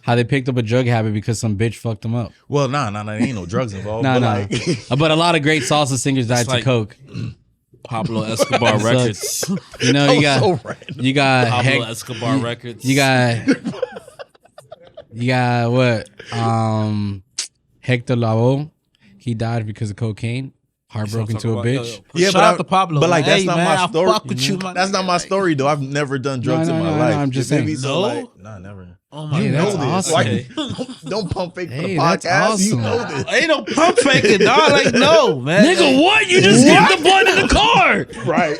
how they picked up a drug habit because some bitch fucked them up. Well, nah, ain't no drugs involved. No, but no. like, But a lot of great salsa singers died like- to coke. Pablo Escobar Sucks. records. You know, that you was got so random. you got Pablo Escobar records. you got what? Hector Lavoe. He died because of cocaine. Heartbroken to a bitch. Yeah, Shout but out to Pablo. but like man. that's Hey, not man, my I story. fuck with you, my That's not nigga. my story though. I've never done drugs No, in no, my no, life. no, I'm just Maybe saying. so No? like, nah, never. Oh my Hey, You that's know this. awesome. Like, don't pump fake for Hey, the that's podcast. You awesome. know this. Ain't no pump faking, dog. Like, no, man. Nigga, what? You just hit the button in the car. Right.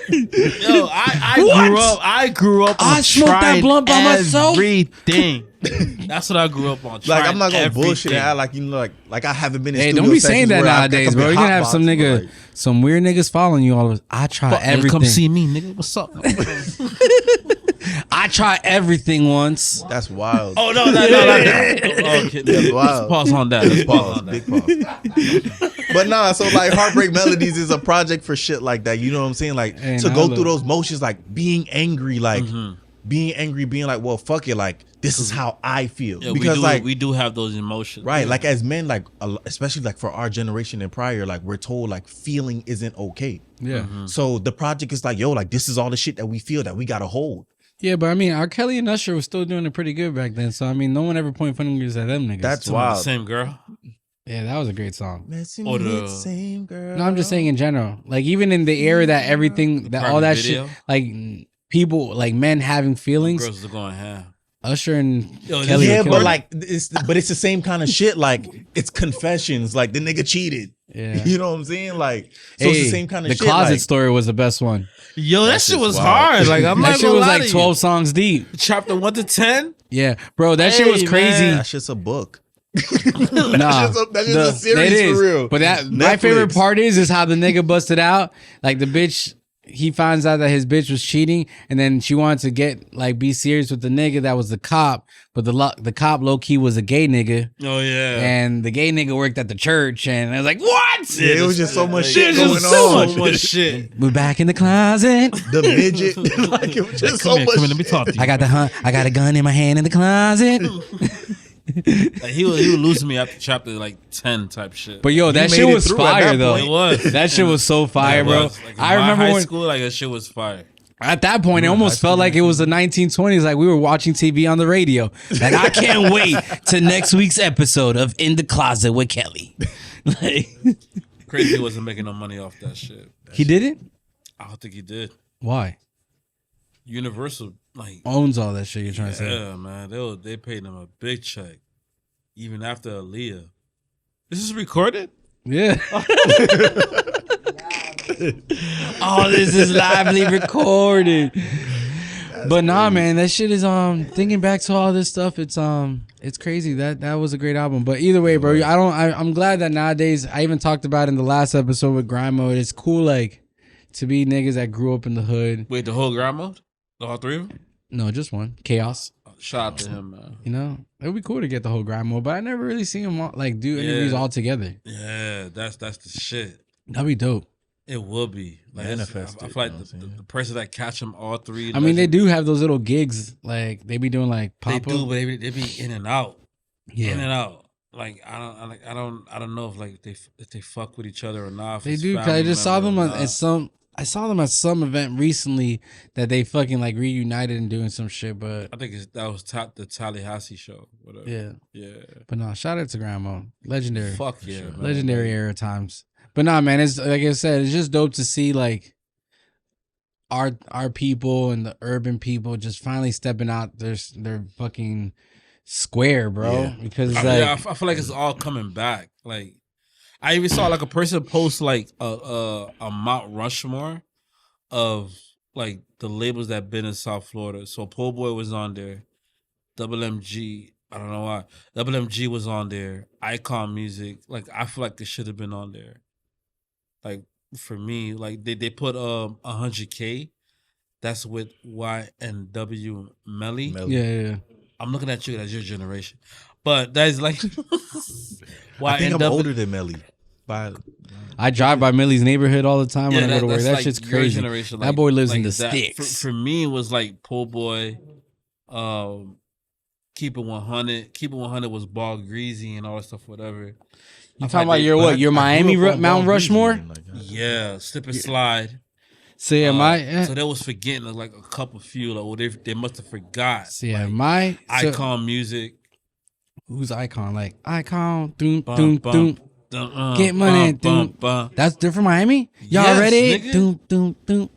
Yo, I grew up on I smoked that trying blunt by myself. everything. That's what I grew up on. Like trying I'm not gonna bullshit everything. and act like you know like I haven't been in Hey, studio don't be sessions saying that where I nowadays, can bro. be You're gonna have some hotboxing, nigga, but, like, some weird niggas following you all of. I try Fuck, everything. come see me, nigga. What's up? I try everything once. that's wild. Oh no. Okay, That's wild. let's pause on that. Let's pause on Big that. pause. But nah, so like Heartbreak Melodies is a project for shit like that. You know what I'm saying? Like Hey, to nah, go look. through those motions, like being angry, like being angry, being like, well, fuck it, like this is how I feel. Yeah, Because we do have those emotions, right, like as men, like especially like for our generation and prior, like we're told like feeling isn't okay. Yeah, So the project is like, yo, like this is all the shit that we feel that we gotta hold. yeah, but I mean, R. Kelly and Usher was still doing it pretty good back then. So I mean, no one ever point fingers at them niggas. That's The wild. same girl. Yeah, that was a great song. Messing Or with the- same girl. No, I'm just saying in general. Like even in the era that everything, that all private that video? shit, like people, like men having feelings. Girls are going ham. Usher and Yo, Kelly. Yeah, were but killing like it's the same kind of shit. Like it's confessions. Like the nigga cheated. it. Yeah. You know what I'm saying? Like so it's the same kind of the shit. closet like, story was the best one. Yo, that That shit shit's was wild. hard. Like I'm That not shit gonna was lie like to 12 songs deep. you. Chapter 1 to 10. Yeah, bro, that shit was Hey, crazy. man. that shit's a book. Nah, That's just a series it is. for real. But my Netflix. favorite part is how the nigga busted out. Like the bitch, he finds out that his bitch was cheating, and then she wanted to get like be serious with the nigga that was the cop, but the cop low key was a gay nigga, Oh yeah. and the gay nigga worked at the church, and I was like, what? Yeah, it was just so much shit There's going just so on. so much shit. We're back in the closet. The midget, like it was just Come so here, much. come here. Let me talk to you. I got a gun in my hand in the closet. Like, he would lose me after chapter like 10 type shit. But yo, that made shit it was through at fire that though. point. it was. That shit was so fire, It bro. was. Like, in I my remember high when school, like that shit was fire. at that point it almost felt like it was the 1920s, like we were watching TV on the radio. Like I can't wait to next week's episode of In the Closet with Kelly. Like, Crazy wasn't making no money off that shit. he didn't? I don't think he did. Why? Universal, like, Owns all that shit you're trying to say. yeah, man, they paid him a big check, even after Aaliyah. This is recorded. Yeah. Oh, this is lively recorded. But nah, man, that shit is thinking back to all this stuff, it's crazy. That was a great album. But either way, bro, I'm glad that nowadays, I even talked about in the last episode with Grind Mode, it's cool like to be niggas that grew up in the hood. Wait, the whole grind mode, all three of them. No, just one. Chaos. Shout out to him, man. You know? It would be cool to get the whole Grind Mode, but I never really seen him like do interviews Yeah. all together. Yeah, that's the shit. That'd be dope. It will be like it's- Manifest I it, feel like you know what I'm saying? the person that catch them all three. I mean, they do have those little gigs, like they be doing like They pop do, up. but they be in and out. In Yeah, and out. Like I don't know if like if they fuck with each other or not. if they it's do. Cause I family just saw them member or at not. some. I saw them at some event recently that they fucking like reunited and doing some shit. But I think that was the Tallahassee show. Whatever. yeah, Yeah. but no, shout out to Grandma, legendary, Fuck yeah, man. legendary era times. But nah, man, it's like I said, it's just dope to see like our people and the urban people just finally stepping out their fucking square, bro. Yeah. Because it's Yeah, like I feel like it's all coming back. Like I even saw like a person post like a Mount Rushmore of like the labels that been in South Florida. So Po' Boy was on there, Double MG. I don't know why. Double MG was on there. Icon Music. Like I feel like it should have been on there. Like for me, like they put 100K That's with YNW Melly. Yeah. I'm looking at you as your generation, but that's like I think I'm older than Melly. I drive by Millie's neighborhood all the time when I go to work. that's That like shit's your crazy. generation, That boy lives in the that. sticks. For me, it was like Po' Boy, Keep It 100. Keep It 100 was Ball Greasy and all that stuff, whatever. You talking about your what? Your Miami Mount Rushmore? Yeah, Slip and Slide. So yeah, So they was forgetting like a couple few. Like, well, they must have forgot. So yeah, Icon Music. Who's Icon? Like Icon, doom, Bum, doom, bum, doom. Get money, doom. That's different Miami. Y'all Yes, ready? nigga. Doom, doom, doom.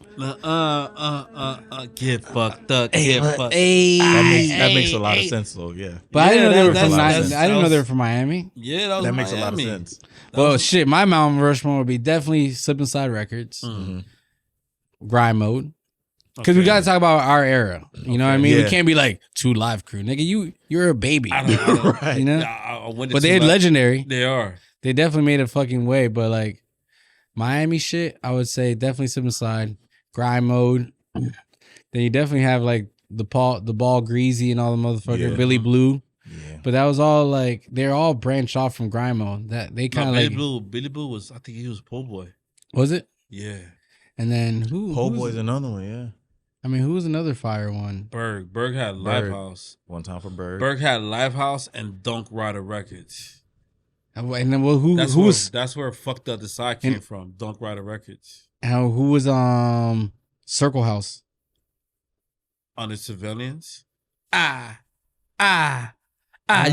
Get fucked up. Get fucked. That makes a lot of sense, though. Yeah, But I didn't know they were that's- from. that's- I didn't know they were from Miami. Yeah, that was that makes a lot of Miami. sense. Well, shit, my Mount Rushmore would be definitely Slip and Slide Records, Mm-hmm. Grind Mode. Because we gotta talk about our era. You know what I mean? Yeah. We can't be like 2 Live Crew, nigga. You're a baby. I don't Right. You know? I went But to they're legendary. They are. They definitely made a fucking way. But like Miami shit, I would say definitely Slip and Slide, Grind Mode. Then you definitely have like the ball greasy and all the motherfucker Yeah. Billy Blue. Yeah. But that was all like they're all branched off from Grind Mode. That they kind of like Billy Blue was. I think he was Po' Boy. was it? Yeah. And then who? Po' who's- Boy's another one. Yeah. I mean, who was another fire one? Berg had Lifehouse. One time for Bird. Berg had Lifehouse and Dunk Rider Records. And then well, who was That's where Fucked Up the Side came from. Dunk Rider Records. who was Circle House? Under Surveillance. Uh,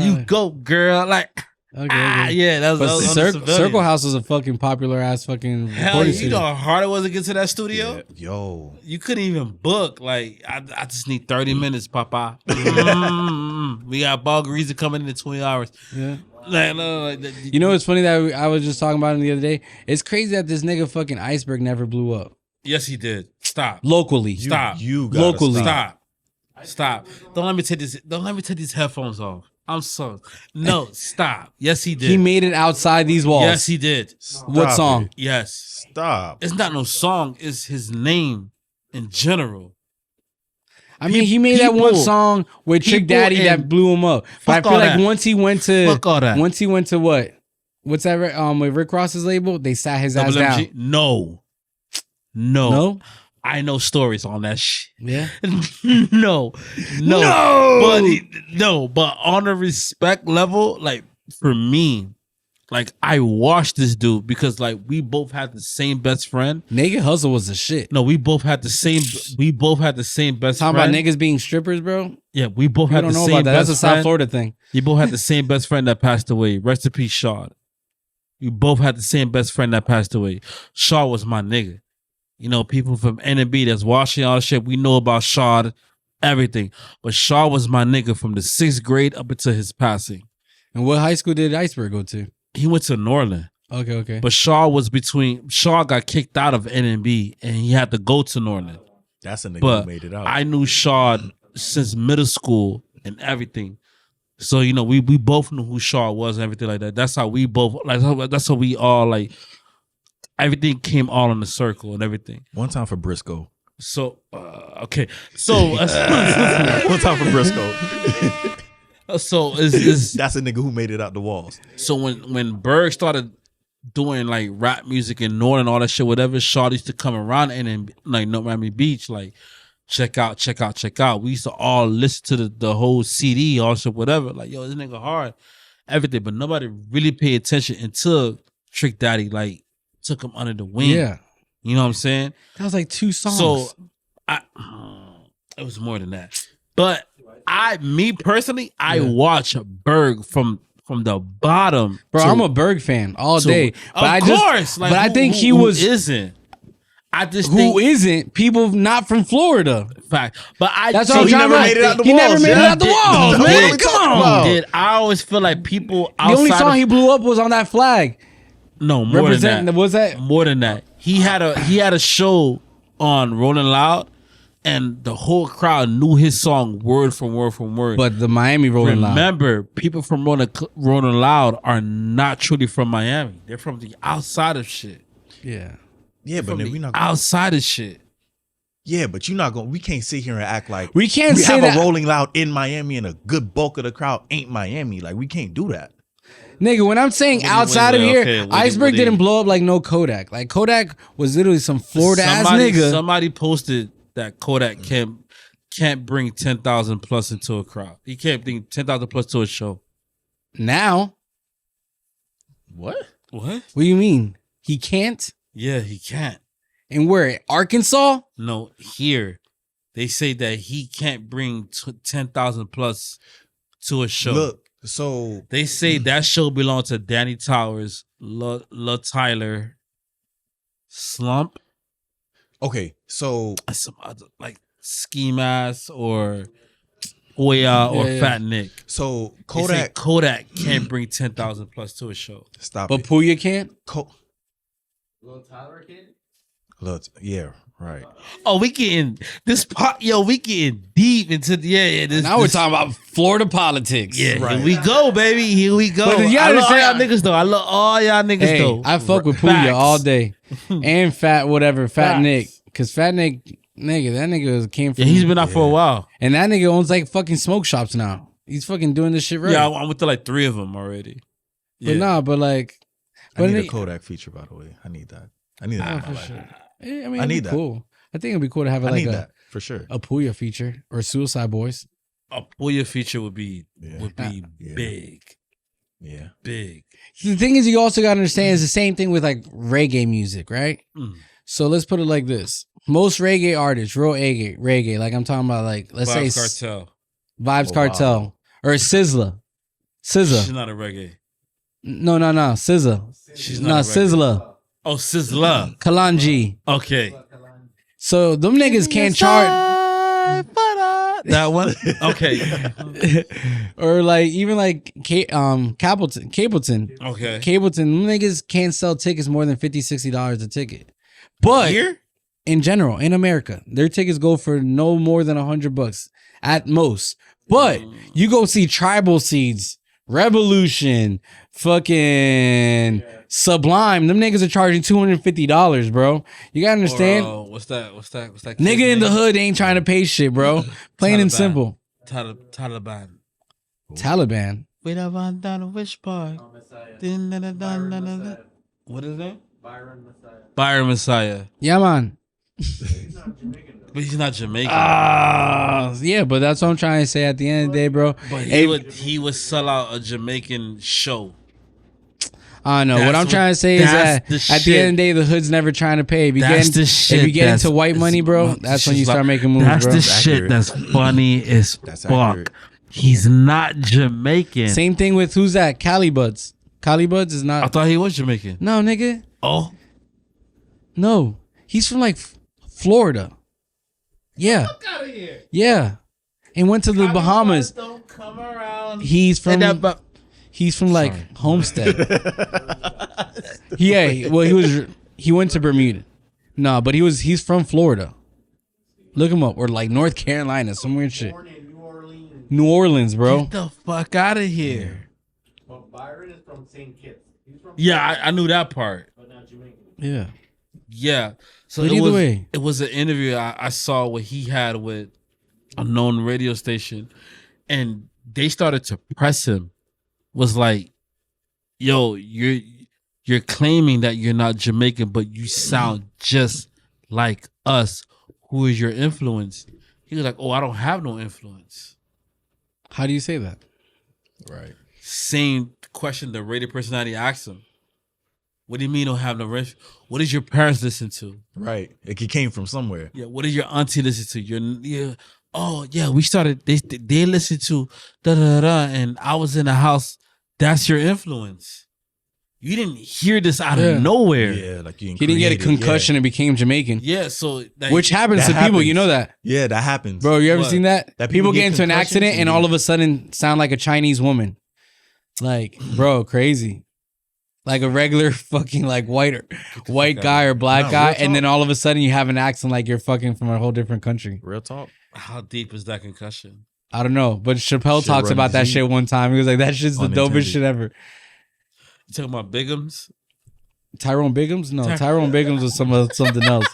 You go, girl. Like, Okay. yeah, that was, But that was Under Surveillance. Circle House was a fucking popular ass fucking Hell, recording you studio. know how hard it was to get to that studio? Yeah. Yo. You couldn't even book. Like, I just need 30 minutes, Papa. We got Ball Greasy coming in 20 hours. Yeah. Like, You know what's funny that I was just talking about him the other day? It's crazy that this nigga fucking Iceberg never blew up yes, he did. Stop. locally. Stop. You gotta Locally. Stop. Don't let me take this. Don't let me take these headphones off. I'm sorry. No, stop. Yes, he did. He made it outside these walls. Yes, he did. What Stop song? it. Yes. Stop. It's not no song. It's his name in general. I mean, he made that one people- song with Trick people Daddy that in- blew him up. But I Fuck feel all like that. once he went to Fuck all that. Once he went to what? What's that? With Rick Ross's label, they sat his ass down. WMG? No. No. No. I know stories on that shit. Yeah. No. But on a respect level, like for me, like I watched this dude because like we both had the same best friend. Naked Hustle was the shit. No, we both had the same best Talking friend. about niggas being strippers, bro. Yeah, we both You had don't the know same about that. best That's a South friend. Florida thing. You both had the same best friend that passed away. Rest in peace, Shaw. You both had the same best friend that passed away. Shaw was my nigga. You know, people from N&B that's watching all the shit. We know about Shaw, everything. But Shaw was my nigga from the 6th grade up until his passing. And what high school did Iceberg go to? He went to Norland. Okay. But Shaw got kicked out of N&B and he had to go to Norland. That's a nigga But who made it out. I knew Shaw since middle school and everything. So, you know, we both knew who Shaw was and everything like that. That's how we both, like, that's how we all, like, everything came all in the circle and everything. One time for Briscoe. So, okay. So, One time for Briscoe. so is That's a nigga who made it out the walls. so when Berg started doing like rap music in North and all that shit, whatever, Shaw used to come around and like Miami Beach, like check out. We used to all listen to the whole CD, all shit, whatever. Like, yo, this nigga hard, everything, but nobody really paid attention until Trick Daddy like took him under the wing. Yeah. You know what I'm saying? That was like 2 songs. So it was more than that. But me personally, I watch Berg from the bottom. bro, to- I'm a Berg fan all to- day. But of course. but I think he who was isn't. I just who think isn't people not from Florida. fact. But I That's so what I'm he trying never to made it out the He never walls, made it yeah. out the Did- walls, That's what man. we Come talking on. about. did I always feel like people The only outside song of, he blew up was on that flag. no more than Representing that. was that More than that. He had a show on Rolling Loud, and the whole crowd knew his song word from word from word. but the Miami Rolling Loud. Remember, people from Rolling Loud are not truly from Miami. They're from the outside of shit. Yeah. Yeah, but From then the we not. outside of shit. Yeah, but you're not going. We can't sit here and act like We can't we say have that. a Rolling Loud in Miami and a good bulk of the crowd ain't Miami. Like we can't do that. Nigga, when I'm saying What do you- outside of wait, here, okay, what do you- Iceberg what do you- didn't blow up like no Kodak. Like Kodak was literally some Florida ass nigga. Somebody posted that Kodak can't bring 10,000 plus into a crowd. He can't bring 10,000 plus to a show. Now, What? What? what do you mean? He can't? Yeah, he can't. And where? Arkansas? No, here they say that he can't bring 10,000 plus to a show. Look, so They say that show belongs to Danny Towers, La Tyler, Slump, okay, so and some other like Ski Mask or Oya or Yeah, yeah. Fat Nick. so They say Kodak. Kodak can't bring 10,000 plus to a show. Stop But it. Puya can't? Look, yeah, right. Oh, we getting this pot, yo. We getting deep into this. Now we're talking about Florida politics. Yeah, Right. here we go, baby. Here we go. But did y'all I love all y'all understand- niggas though. I love all y'all niggas Hey, though. I fuck with Puya Facts. all day. And Fat Facts. Nick. Cause Fat Nick, nigga, that nigga came from Yeah, he's been out for a while. and that nigga owns like fucking smoke shops now. He's fucking doing this shit right. Yeah, I went to like 3 of them already. But nah, but like I need a it- Kodak feature, by the way. I need that. I need that Oh, in for my life. sure. I mean, I it'd be need that. cool. I think it'd be cool to have I like need a, that for sure. a Puya feature or Suicide Boys. A Puya feature would be Yeah. Yeah. big, Yeah. big. The thing is, you also gotta understand is the same thing with like reggae music, right? Mm. So let's put it like this: most reggae artists, real reggae, like I'm talking about, like let's Vybz say Cartel. Vibes Oh, Cartel wow. or Sizzla. She's SZA. not a reggae. No, SZA. She's No, not a reggae. Sizzla. Oh, Sizzla. Kalanji. Okay. So them niggas can't charge. That one. Okay. Or like even like Capleton. Okay. Cableton, them niggas can't sell tickets more than $50-$60 a ticket. But Here? in general, in America, their tickets go for no more than $100 at most. But you go see Tribal Seeds, Revolution, fucking Sublime. Them niggas are charging $250, bro. You gotta understand. Or, what's that? Nigga in the hood ain't trying to pay shit, bro. Plain and Taliban. simple. Taliban. Taliban. Wait, I want down which part? What is that? Byron Messiah. Yeah, man. But he's not Jamaican. Yeah, but that's what I'm trying to say at the end of the day, bro. but Hey, he would sell out a Jamaican show. I know. What That's I'm what- trying to say is that that's the at the end of the shit. day, the hood's never trying to pay. If you That's get, the shit. if you get that's- into white money, bro, it's- that's when you it's start like- making moves, That's bro. the shit accurate. that's funny as That's fuck. accurate. He's not Jamaican. Same thing with who's that? Cali Buds. Cali Buds is I not. thought he was Jamaican. No, nigga. Oh, No, he's from like Florida. Yeah. Yeah, and went to the Bahamas. Don't come around. He's from. And that, He's from like Homestead. Yeah, well, he went to Bermuda. No, but he's from Florida. Look him up, or like North Carolina, some weird shit. Born in New Orleans, New Orleans, bro. get the fuck out of here. but Byron is from St. Kitts. He's from Yeah, I knew that part. but not Jamaican. Yeah. Yeah. So But it either was, way. it was an interview I saw what he had with a known radio station, and they started to press him. Was like, yo, you're claiming that you're not Jamaican, but you sound just like us. Who is your influence? He was like, oh, I don't have no influence. How do you say that? Right. Same question the radio personality asked him. What do you mean you don't have no ref? What does your parents listen to? Right. It came from somewhere. Yeah, what did your auntie listen to? Oh yeah, we started. They listened to da da da, and I was in the house. That's your influence. You didn't hear this out Yeah. of nowhere. Yeah, like you. He didn't get a concussion and became Jamaican, Yeah, so like, which happens That to people. You happens. know that, Yeah, that happens, bro. You ever What? seen that? That people people get get into an concussions accident and and all they- of a sudden sound like a Chinese woman. Like, bro, crazy. Like a regular fucking like white guy or black Nah, guy, real and then talk. all of a sudden you have an accent like you're fucking from a whole different country. Real talk. How deep is that concussion? I don't know, but Chappelle Shit talks about runs that deep. shit one time. He was like, "That shit's the dopest Unintended. shit ever." You talking about Bigums? Tyrone Biggums? No, Tyrone Biggums was something else.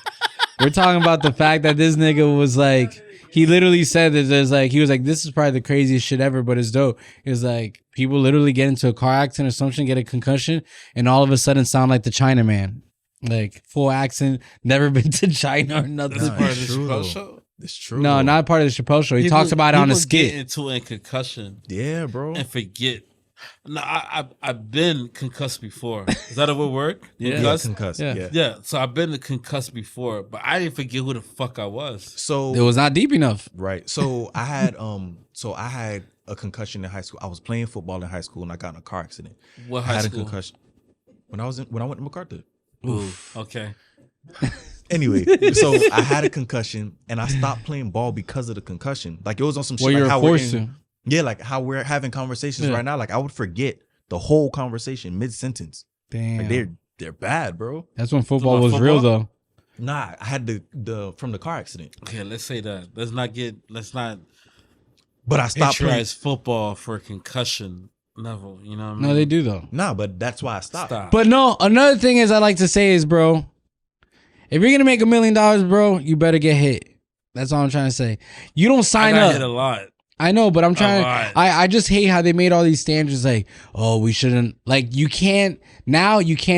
We're talking about the fact that this nigga was like, he literally said that there's like, he was like, this is probably the craziest shit ever, but it's dope. It's like people literally get into a car accident or something, get a concussion, and all of a sudden sound like the Chinaman. Like full accent, never been to China or nothing. That's part of the true, Chappelle though. show. It's true. No, though. not part of the Chappelle show. He talks about it on a People skit. get into a concussion Yeah, bro. and forget. No, I've been concussed before. Is that a good word? Yeah. Concussed? Concussed. Yeah. Yeah. Yeah, so I've been concussed before, but I didn't forget who the fuck I was. So It was not deep enough. right. So I had a concussion in high school. I was playing football in high school and I got in a car accident. What I high had school? a concussion when I went to MacArthur. Ooh, okay. Anyway, so I had a concussion and I stopped playing ball because of the concussion. Like it was on some shit Well, like you're how forced we're to. yeah, like how we're having conversations Yeah. right now. Like I would forget the whole conversation mid sentence. Damn. Like they're bad, bro. That's when football About was real, football? though. Nah, I had the from the car accident, Okay, let's say that. Let's not but I stopped playing. patronize football for concussion level. You know what I mean? No, they do, though. Nah, but that's why I stopped. Stop. But no, another thing is I like to say is, bro, if you're going to make $1 million, bro, you better get hit. That's all I'm trying to say. You don't I sign got up. hit a lot. I know, but I'm trying. lot. I just hate how they made all these standards like, oh, we shouldn't. Like, you can't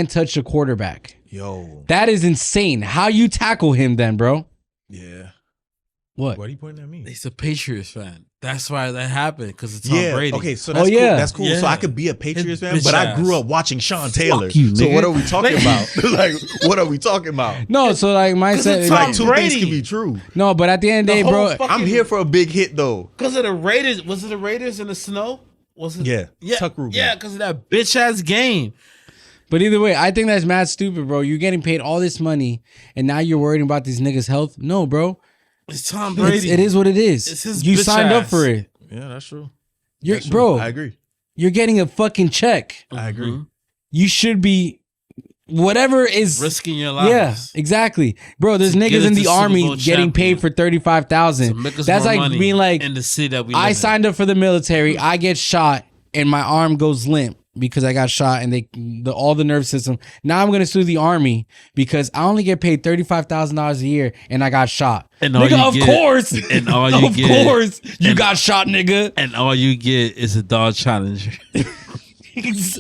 touch a quarterback. Yo, That is insane. How you tackle him then, bro? yeah. What? What are you pointing at me? He's a Patriots fan. That's why that happened, because it's Tom Brady. Okay, so that's Oh, yeah. cool. That's cool. So Yeah. I could be a Patriots fan, His but I bitch grew ass. up watching Sean Taylor. you, So nigga. what are we talking about? Like, what are we talking about? No, so like my it's set, Tom Like two Brady. things can be true. no, but at the end of the day, bro, I'm here for a big hit though. Because of the Raiders. Was it the Raiders in the snow? Was it? Yeah, Tuck Rubin. Yeah, because of that bitch ass game. but either way, I think that's mad stupid, bro. You're getting paid all this money, and now you're worrying about these niggas' health. No, bro, It's Tom Brady. it is what it is. It's his You bitch signed up ass. for it. Yeah, that's true. You're, That's true. bro, I agree. you're getting a fucking check. I agree. Mhm. You should be, whatever is. Risking your life. Yeah, exactly, bro. There's To get niggas us in to the Super army Bowl getting paid champion. for 35,000. To make us That's more like money being like, in the city that we live I in. signed up for the military. I get shot and my arm goes limp because I got shot and all the nerve system. Now I'm gonna sue the army because I only get paid $35,000 a year and I got shot. And all Nigga, you of get- course, and all you of get- course, you and- got shot, nigga. And all you get is a Dodge Challenger. It's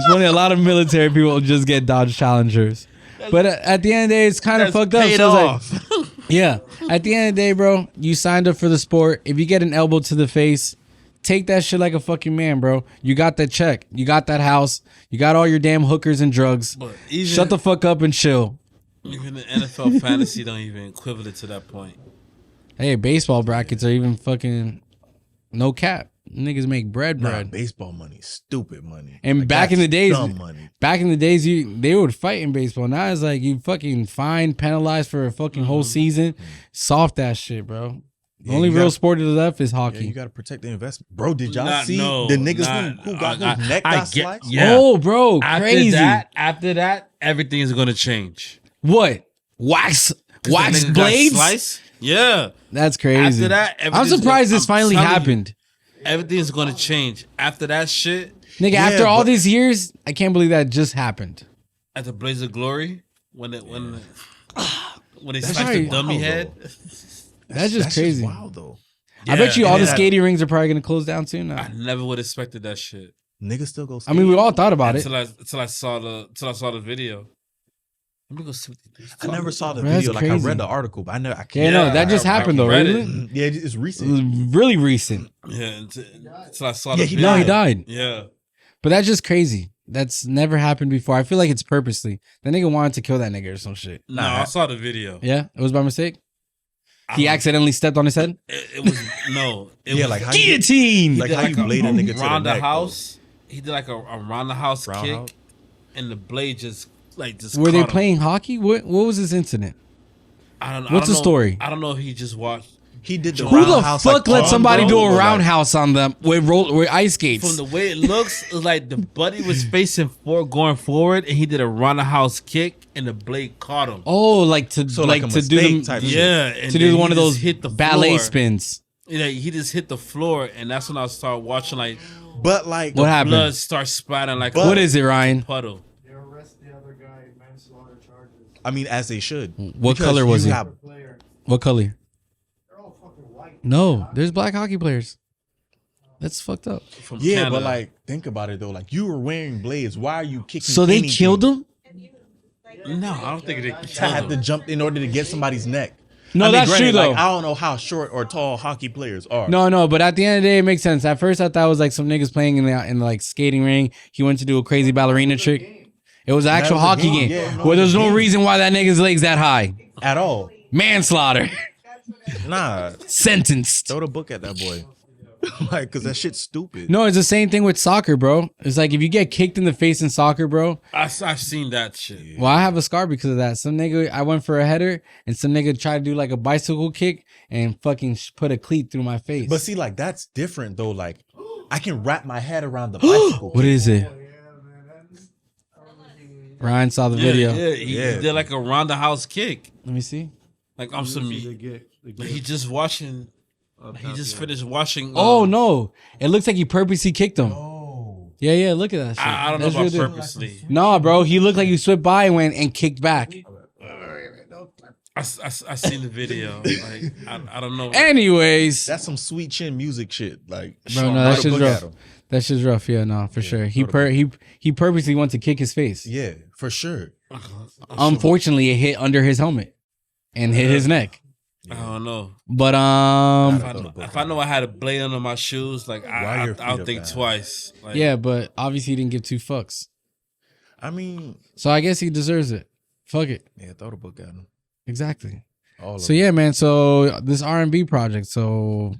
funny. A lot of military people just get Dodge Challengers, but at the end of the day, it's kind of That's fucked up. paid So it's like, off. yeah. At the end of the day, bro, you signed up for the sport. If you get an elbow to the face, take that shit like a fucking man, bro. You got that check. You got that house. You got all your damn hookers and drugs. But even, Shut the fuck up and chill. even the NFL fantasy don't even equivalent to that point. Hey, baseball brackets are even fucking no cap. Niggas make bread. Nah, baseball money, stupid money. And Like, back in the that's days, dumb money. they would fight in baseball. Now it's like you fucking fined, penalized for a fucking whole season. Soft ass shit, bro. The Yeah, only you real gotta- sport left is Yeah, hockey. you gotta protect the investment, bro. Did y'all Nah, see no, the niggas nah, who got I- whose neck I got get- sliced? yeah. Oh, bro, crazy. After that, everything is gonna change. What? Wax 'Cause that wax nigga got blades? sliced. Yeah. That's crazy. After that, I'm everything's surprised gonna- this finally I'm telling you. happened. Everything's gonna change. After that shit, Nigga, Yeah, after all but- these years, I can't believe that just happened. at the Blaze of Glory, when they That's sliced right. the dummy Wow, head. That's just crazy. wild though. I bet you Yeah, all the yeah. skating rings are probably gonna close down soon now. I never would have expected that shit Niggas still go. I mean, we all thought about it. until I saw the video. Let me go see what these I never saw the Bro, that's video. Like I crazy. read the article, but I know I Yeah, can't. no, that just I happened though, read really. it. Yeah, it's It recent. was really recent. Yeah, until I saw Yeah, the he video. No, he died. Yeah. But that's just crazy. That's never happened before. I feel like it's purposely. That nigga wanted to kill that nigga or some shit. No, I saw the video. Yeah, it was by mistake. He I- accidentally stepped on his head. It was no. It Yeah, was like how you, Guillotine. like how you blade a nigga to the around the neck, house. He did like a around the house kick, Roundhouse? and the blade just Were they caught him. playing hockey? What was this incident? I don't know. What's I don't the know- story? I don't know if he just watched He did the Who the roundhouse, fuck like, let on somebody road, do a like- roundhouse on them with ice skates? from the way it looks. It's like the buddy was facing going forward, and he did a roundhouse kick, and the blade caught him. Oh, like to So like like a to do mistake them, type shit. Yeah, and to then do one he of those just hit the ballet floor. spins. Yeah, he just hit the floor, and that's when I started watching like But like, What happened? blood start splattering like But- What is it, Ryan? puddle. They arrest the other guy, manslaughter charges. I mean, as they should. What Because color was you he? have- Player. What color? They're all fucking white. No, there's black hockey players. That's fucked up. From yeah, Canada. but like, think about it though. Like, you were wearing blades. Why are you kicking? So they anything? killed him? no, I don't think they I had to jump in order to get somebody's neck. No, I mean, that's granted, true though. Like, I don't know how short or tall hockey players are. No, but at the end of the day, it makes sense. At first, I thought it was like some niggas playing in the like skating ring. He went to do a crazy ballerina trick. It was an That actual was a hockey game. game Yeah, no, where it was there's a no game. reason why that nigga's legs that high. At all. Manslaughter. Nah, Sentenced. throw the book at that boy. Like, cause that shit's stupid. No, it's the same thing with soccer, bro. It's like if you get kicked in the face in soccer, bro. I've seen that shit. Well, I have a scar because of that. Some nigga, I went for a header, and some nigga tried to do like a bicycle kick and fucking put a cleat through my face. But see, like, that's different though. Like, I can wrap my head around the bicycle. What is it? Yeah, man. That's Ryan saw the Yeah, video. he did like a round the house kick. Let me see. Like I'm some. He just watching. He just finished watching. Oh no! It looks like he purposely kicked him. Oh. Yeah. Look at that shit. I don't know That's about real purposely. Nah, bro. He looked like he slipped by and went and kicked back. I seen the video. Like I don't know. Anyways, That's some sweet chin music shit. Like, bro, no, throw that the shit's book rough. at him. That shit's rough. Yeah, no, for sure. He purposely went to kick his face. Yeah, for sure. Unfortunately, it hit under his helmet and hit his neck. I don't know. But If I know I had a blade under my shoes, like Why your feet I'll are think bad? twice. Like, yeah, but obviously he didn't give two fucks. I mean, So I guess he deserves it. Fuck it. yeah, throw the book at him. Exactly. All So of yeah, man. So this R&B project. So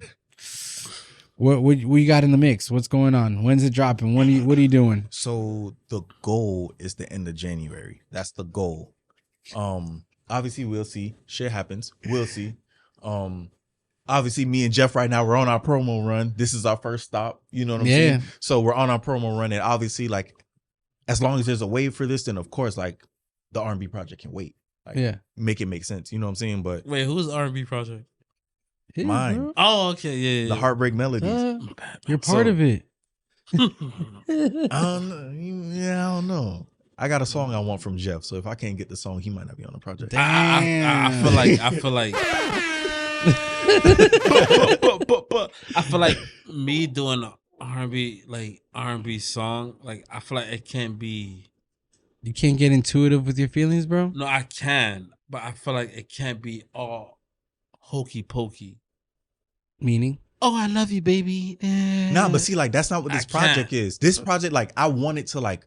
what you got in the mix? What's going on? When's it dropping? What are you doing? So the goal is the end of January. That's the goal. Obviously we'll see. Shit happens. We'll see. Obviously me and Jeff right now, we're on our promo run. This is our first stop. You know what I'm saying? So we're on our promo run, and obviously, like, as long as there's a wave for this, then of course, like, the R&B project can wait. Like, Yeah. make it make sense. You know what I'm saying? But Wait, who's R&B project? Mine. bro. Oh, okay, yeah. the Heartbreak Melodies. You're part So- of it. I don't know. I got a song I want from Jeff, so if I can't get the song, he might not be on the project. I feel like I feel like me doing an R&B song, like I feel like it can't be. You can't get intuitive with your feelings, bro. No, I can, but I feel like it can't be all hokey pokey. Meaning? Oh, I love you, baby. Nah, but see, like, that's not what this I project can't. is. This project, like, I want it to, like,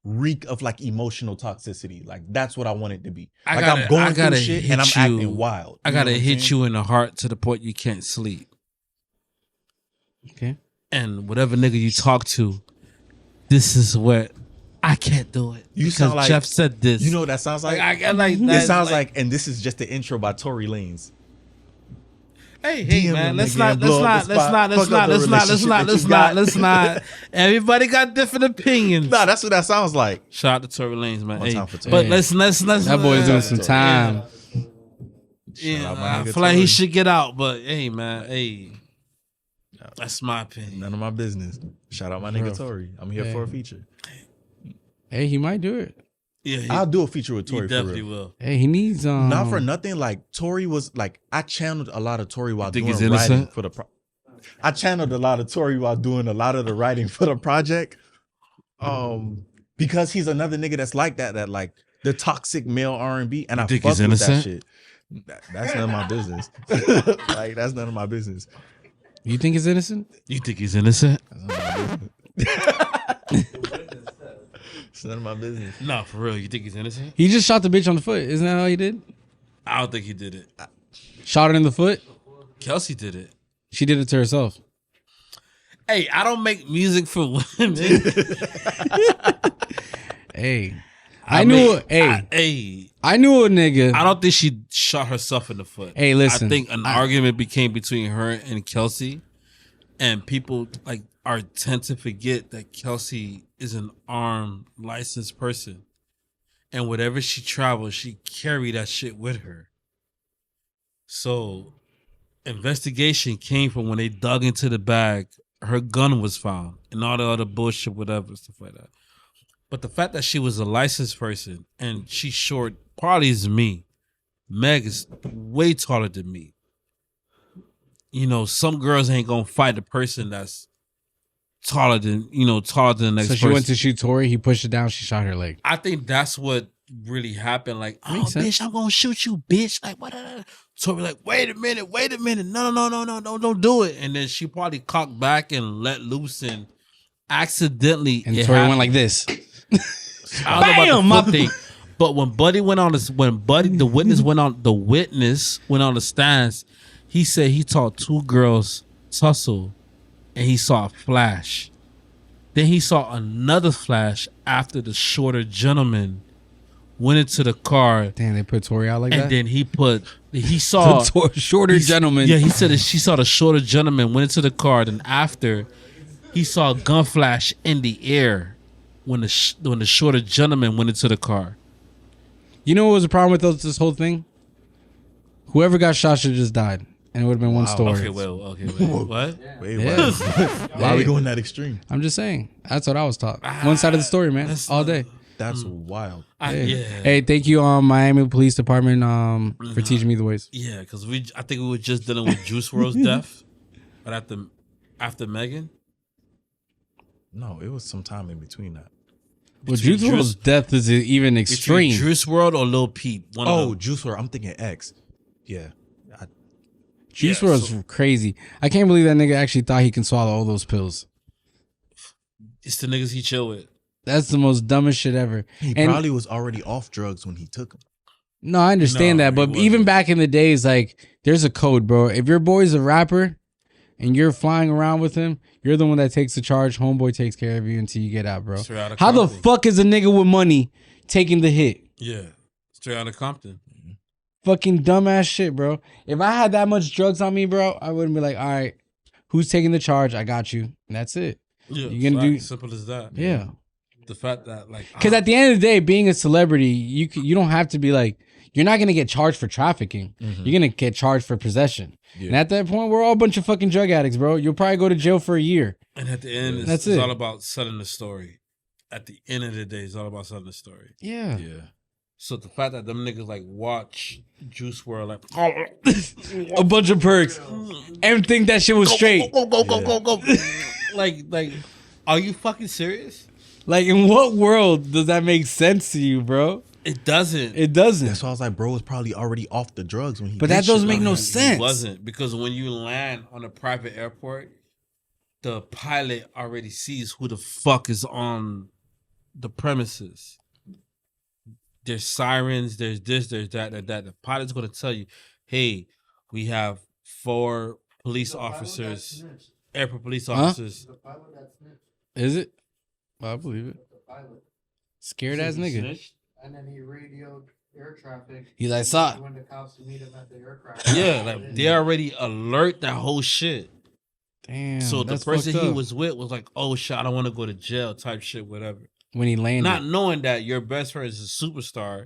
reek of, like, emotional toxicity. Like, that's what I want it to be. I Like, gotta- I'm going I gotta through shit hit and I'm you. acting wild. I gotta know what I'm hit saying? you in the heart to the point you can't sleep. Okay. And whatever nigga you talk to, this is what I can't do it. You because sound like- Jeff said this. You know what that sounds like? I like it that. sounds like, and this is just the intro by Tory Lanez. Hey, DM man, him, let's nigga, not. and blow up the spot. Fuck up the Let's not. Everybody got different opinions. Nah, that's what that sounds like. Shout out to Tory Lanez, man. One Hey, time for Tory. but Hey. let's. That boy's doing some time. Yeah, Shout out my I nigga feel like he Tory. should get out, but hey, man, hey, that's my opinion. None of my business. Shout out my nigga Tory. I'm here for a feature. Hey, he might do it. Yeah, I'll do a feature with he Tory for definitely real. will. Hey, he needs Not for nothing. Like, Tory was like, I channeled a lot of Tory while think doing he's innocent? writing for the I channeled a lot of Tory while doing a lot of the writing for the project. Because he's another nigga that's like that like the toxic male R&B, and I think fuck he's with that innocent? shit. That's none of my business. Like, that's none of my business. You think he's innocent? You think he's innocent? That's none of my business. It's none of my business. No, for real. You think he's innocent? He just shot the bitch on the foot. Isn't that how he did? I don't think he did it. Shot her in the foot. Kelsey did it. She did it to herself. Hey, I don't make music for women. Hey, I knew a nigga. I don't think she shot herself in the foot. Hey, listen, I think an argument became between her and Kelsey, and people tend to forget that Kelsey is an armed, licensed person, and whatever she travels, she carry that shit with her. So, investigation came from when they dug into the bag. Her gun was found, and all the other bullshit, whatever stuff like that. But the fact that she was a licensed person and she short probably is me. Meg is way taller than me. You know, some girls ain't gonna fight a person that's taller than the next So person. she went to shoot Tori. He pushed it down. She shot her leg. I think that's what really happened. Like, oh, Makes sense. bitch, I'm gonna shoot you, bitch. Like, what? Tori like, wait a minute. No, don't do it. And then she probably cocked back and let loose and accidentally. And it Tori happened. went like this. I don't know Bam! about the foot thing. But when Buddy went on this, the witness went on the stands, he said he saw two girls tussle, and he saw a flash. Then he saw another flash after the shorter gentleman went into the car. Damn, they put Tori out like and that. then he saw Shorter gentleman. Yeah, he said that she saw the shorter gentleman went into the car. Then after, he saw a gun flash in the air when the shorter gentleman went into the car. You know what was the problem with this whole thing? Whoever got shot should have just died, and it would have been one story. Okay, what? Wait, Yeah. why are we going that extreme? I'm just saying. That's what I was taught. One side of the story, man. All day. That's wild. Hey. Hey, thank you, Miami Police Department, for teaching me the ways. Yeah, because I think we were just dealing with Juice WRLD's death, but after Megan. No, it was some time in between that. Well, Juice WRLD's death is even extreme. Juice WRLD or Lil Peep? Juice WRLD. I'm thinking X. Yeah. Juice WRLD's crazy. I can't believe that nigga actually thought he can swallow all those pills. It's the niggas he chill with. That's the most dumbest shit ever. He probably was already off drugs when he took them. No, I understand that, but even back in the days, like, there's a code, bro. If your boy's a rapper and you're flying around with him, you're the one that takes the charge. Homeboy takes care of you until you get out, bro. How the fuck is a nigga with money taking the hit? Yeah, straight out of Compton. Fucking dumbass shit, bro. If I had that much drugs on me, bro, I wouldn't be like, all right, who's taking the charge? I got you. And that's it. Yeah, you're gonna do simple as that. Yeah. The fact that, like, because at the end of the day, being a celebrity, you don't have to be like, you're not gonna get charged for trafficking. Mm-hmm. You're gonna get charged for possession. Yeah. And at that point, we're all a bunch of fucking drug addicts, bro. You'll probably go to jail for a year. And at the end, it's all about selling the story. At the end of the day, it's all about selling the story. Yeah. Yeah. So the fact that them niggas like watch Juice WRLD like a bunch of perks and think that shit was straight. Go. like, are you fucking serious? Like, in what world does that make sense to you, bro? It doesn't. It doesn't. That's why I was like, bro was probably already off the drugs when he. But that doesn't make no sense. It wasn't, because when you land on a private airport, the pilot already sees who the fuck is on the premises. There's sirens, there's this, there's that. The pilot's going to tell you, hey, we have 4 police officers, airport police officers. The pilot that snitched. Is it? I believe it. The pilot. Scared ass nigga. Snitched? And then he radioed air traffic. He's like, "Saw." When the cops to meet him at the aircraft. Yeah, like they already alert that whole shit. Damn. So the that's person fucked he up. was with was like, oh shit, I don't want to go to jail type shit, whatever. When he landed. Not knowing that your best friend is a superstar,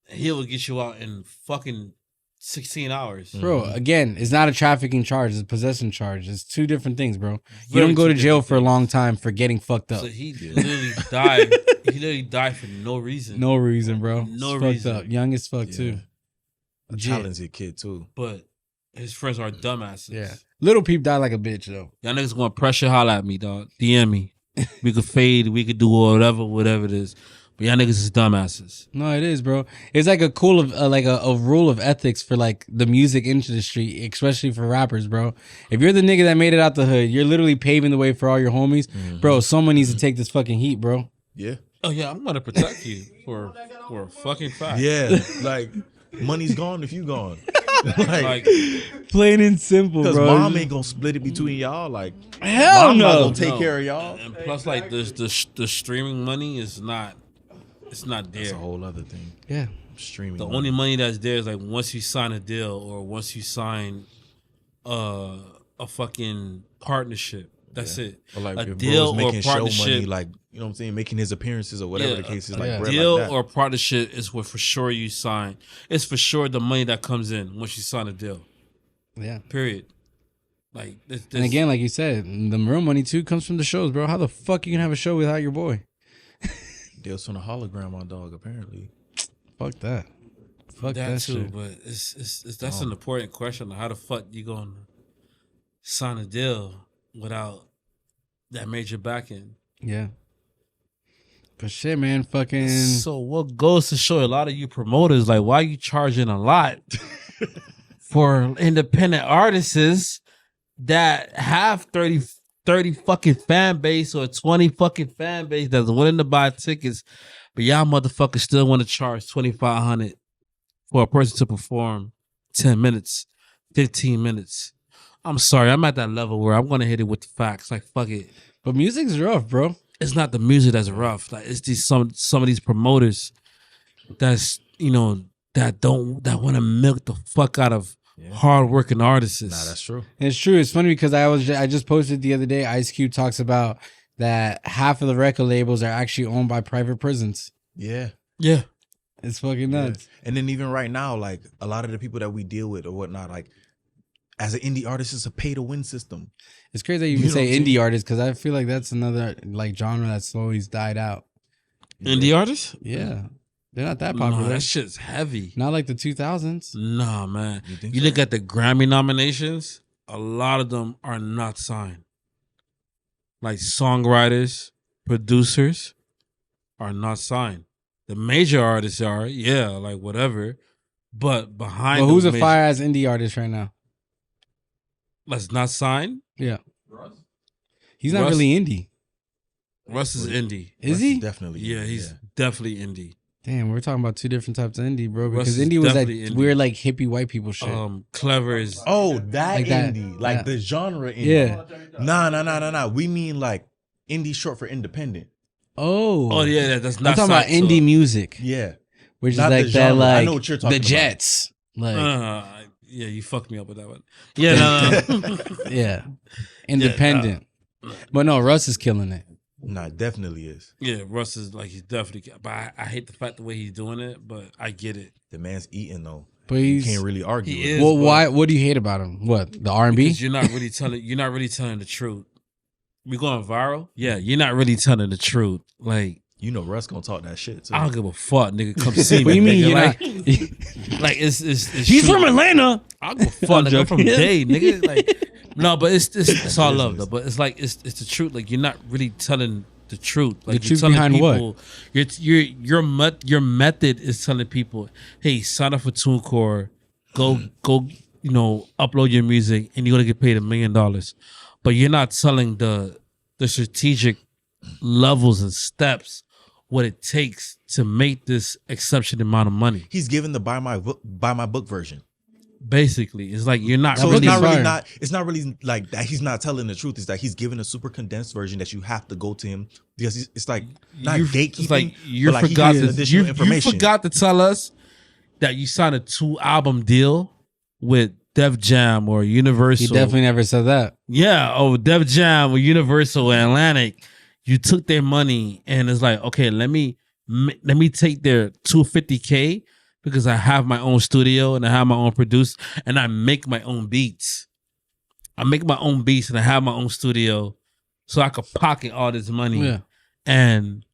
and he will get you out in fucking 16 hours. Bro, again, it's not a trafficking charge. It's a possession charge. It's 2 different things, bro. You Very don't go to two jail different for a things. long time for getting fucked up. So he literally died. He literally died for no reason. No reason, bro. No It's reason. Fucked up. Young as fuck, too. A talented kid too. But his friends are dumbasses. Yeah. Little Peep died like a bitch, though. Y'all niggas gonna pressure holler at me, dog. DM me. We could fade. We could do whatever it is. But y'all niggas is dumbasses. No, it is, bro. It's like a cool of like a rule of ethics for like the music industry, especially for rappers, bro. If you're the nigga that made it out the hood, you're literally paving the way for all your homies, bro. Someone needs to take this fucking heat, bro. Yeah. Oh yeah, I'm gonna protect you for a fucking fact. Yeah. Like money's gone if you gone. Like Plain and simple, because bro. mom ain't gonna split it between y'all. Like Hell mom not no. gonna take care of y'all. And plus, like the streaming money is not. It's not there. That's a whole other thing. Yeah. Streaming. The only money that's there is like once you sign a deal or once you sign a fucking partnership. That's it. Or like a if deal bro's or making show partnership. money, like you know what I'm saying, making his appearances or whatever the case is, like a bread deal like that. or partnership is what for sure you sign. It's for sure the money that comes in once you sign a deal. Yeah. Period. Like this, And again, like you said, the real money too comes from the shows, bro. How the fuck you can have a show without your boy? Deals on a hologram, my dog. Apparently, Fuck that. Fuck that too, shit. but it's that's an important question. How the fuck you gonna sign a deal without that major backing? Yeah. But shit, man, fucking. So what goes to show a lot of you promoters, like, why you charging a lot for independent artists that have 30 fucking fan base or 20 fucking fan base that's willing to buy tickets, but y'all motherfuckers still want to charge $2,500 for a person to perform 10 minutes, 15 minutes. I'm sorry, I'm at that level where I'm gonna hit it with the facts. Like, fuck it. But music's rough, bro. It's not the music that's rough. Like, it's these some of these promoters that's, you know, that want to milk the fuck out of hardworking artists. Nah, that's true. It's true. It's funny because I just posted the other day. Ice Cube talks about that half of the record labels are actually owned by private prisons. Yeah. Yeah. It's fucking nuts. Yeah. And then even right now, like a lot of the people that we deal with or whatnot, like as an indie artist, it's a pay to win system. It's crazy that you even say indie artists because I feel like that's another like genre that slowly died out. Indie artists? Yeah. They're not that popular. No, that shit's heavy. Not like the 2000s. Nah, man. You so? look at the Grammy nominations, a lot of them are not signed. Like songwriters, producers are not signed. The major artists are, yeah, like whatever. But behind But who's a major, fire ass indie artist right now? that's not signed? Yeah. Russ? He's not Russ- really indie. Russ is indie. Is he? Definitely. Yeah, he's definitely indie. Damn, we're talking about two different types of indie, bro. Russ Because is indie was that definitely indie. weird, like hippie white people shit. Clever is Oh, that Like that. indie. Like Yeah. the genre indie. Yeah. Nah. We mean like indie short for independent. Oh, yeah, that's I'm not talking about signed, so- indie music, Yeah. which Not is the like that, genre. I like know what you're talking the about. Jets, like yeah, you fucked me up with that one. Yeah, no. yeah, independent. But no, Russ is killing it. Nah, definitely is. Yeah, Russ is like, he's definitely. But I hate the fact the way he's doing it. But I get it. The man's eating though. But You he's can't really argue. He with is. it. well. but- Why? What do you hate about him? What, the R&B? Because you're not really telling the truth. We going viral? Yeah, you're not really telling the truth. Like, You know Russ gonna talk that shit too. I don't give a fuck, nigga. Come see me. What do you mean nigga. you're like, like it's He's true. from Atlanta. I don't give a fuck. Nigga. I'm from joking. Day, nigga. Like, no, but it's all love though. But it's like it's the truth. Like, you're not really telling the truth. Like, The you're truth telling behind people, what? your method is telling people, hey, sign up for TuneCore, go, you know, upload your music, and you're gonna get paid $1 million. But you're not telling the strategic levels and steps what it takes to make this exceptional amount of money. He's given the buy my book version. Basically, it's like you're not So really it's not really fire. it's not really like that. He's not telling the truth. It's that he's given a super condensed version that you have to go to him because it's like not gatekeeping. It's like you but like forgot he gives additional you information. forgot to tell us that you signed a 2-album deal with Def Jam or Universal. He definitely never said that. Yeah, Def Jam or Universal or Atlantic. You took their money and it's like, okay, let me take their $250K because I have my own studio and I have my own producer and I make my own beats. I make my own beats and I have my own studio so I could pocket all this money Yeah. and